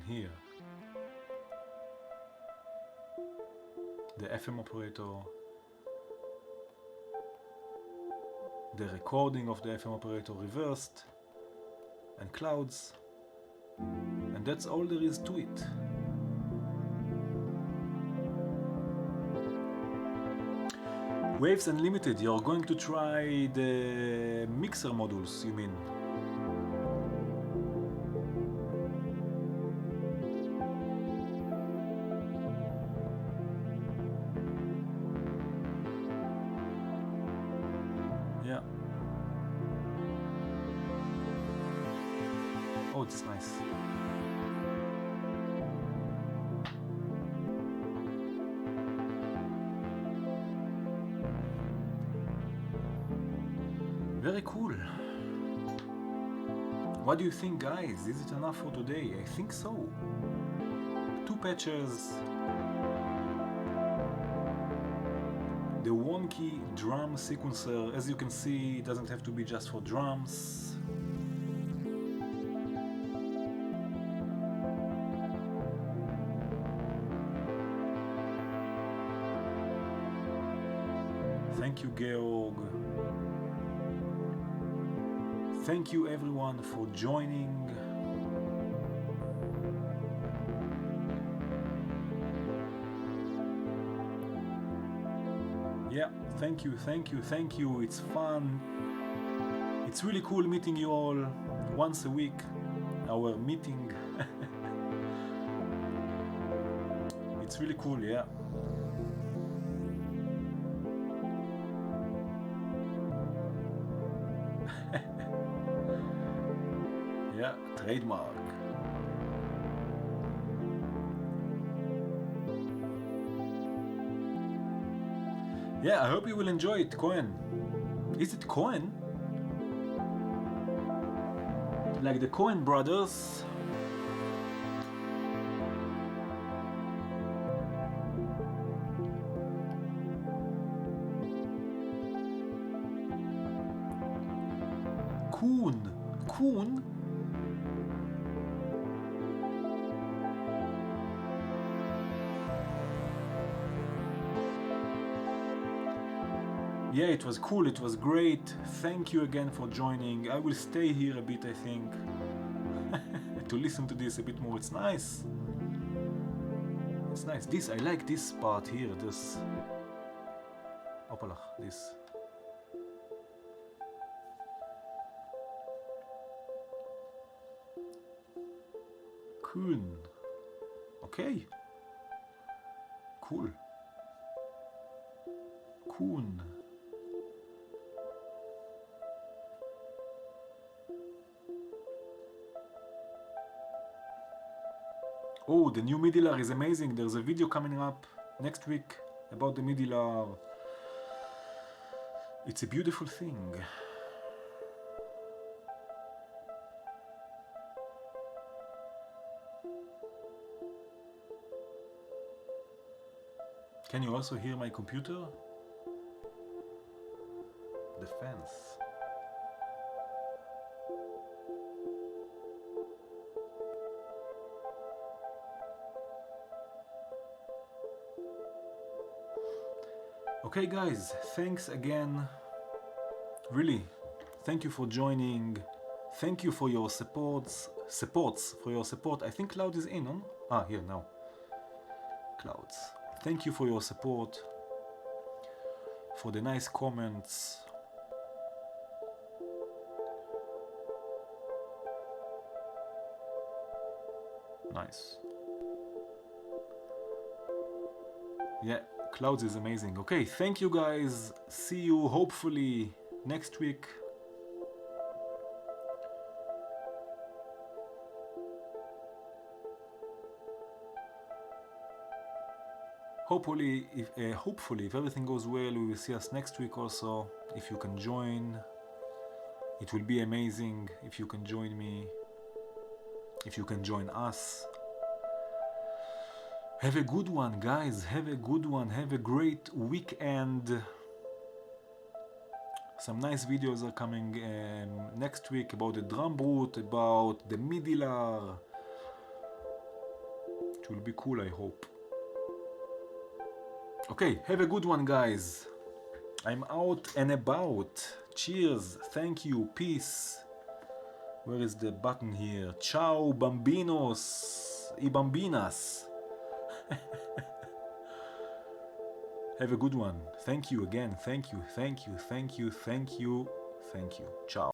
Here, the FM operator, the recording of the FM operator reversed, and clouds, and that's all there is to it. Waves Unlimited, you're going to try the mixer modules, you mean? Yeah. Oh, it's nice. Very cool. What do you think, guys? Is it enough for today? I think so. 2 patches. The Wonky drum sequencer, as you can see, it doesn't have to be just for drums. Thank you, Georg. Thank you everyone for joining. Yeah, thank you. It's fun. It's really cool meeting you all once a week. Our meeting. It's really cool, yeah. Yeah, trademark. Yeah, I hope you will enjoy it, Cohen. Is it Cohen? Like the Cohen brothers? Cohen. Cohen? Yeah, it was cool, it was great. Thank you again for joining. I will stay here a bit, I think, to listen to this a bit more. It's nice. It's nice. This, I like this part here, this. Opala, this. Cool. Okay. Cool. Cool. Oh, the new Midilar is amazing. There's a video coming up next week about the Midilar. It's a beautiful thing. Can you also hear my computer? The fans. Okay guys, thanks again. Really, thank you for joining. Thank you for your supports, for your support. I think Cloud is in, huh? Ah, here now. Clouds. Thank you for your support, for the nice comments. Nice. Yeah, Clouds is amazing. Okay, thank you guys. See you hopefully next week. Hopefully, if everything goes well, we will see us next week also. If you can join, it will be amazing. If you can join me, if you can join us. Have a good one, guys. Have a good one. Have a great weekend. Some nice videos are coming next week about the drum brute, about the Midilar. It will be cool, I hope. Okay, have a good one, guys. I'm out and about. Cheers. Thank you. Peace. Where is the button here? Ciao, bambinos. Y bambinas. Have a good one. Thank you again. Thank you. Thank you. Thank you. Thank you. Thank you. Ciao.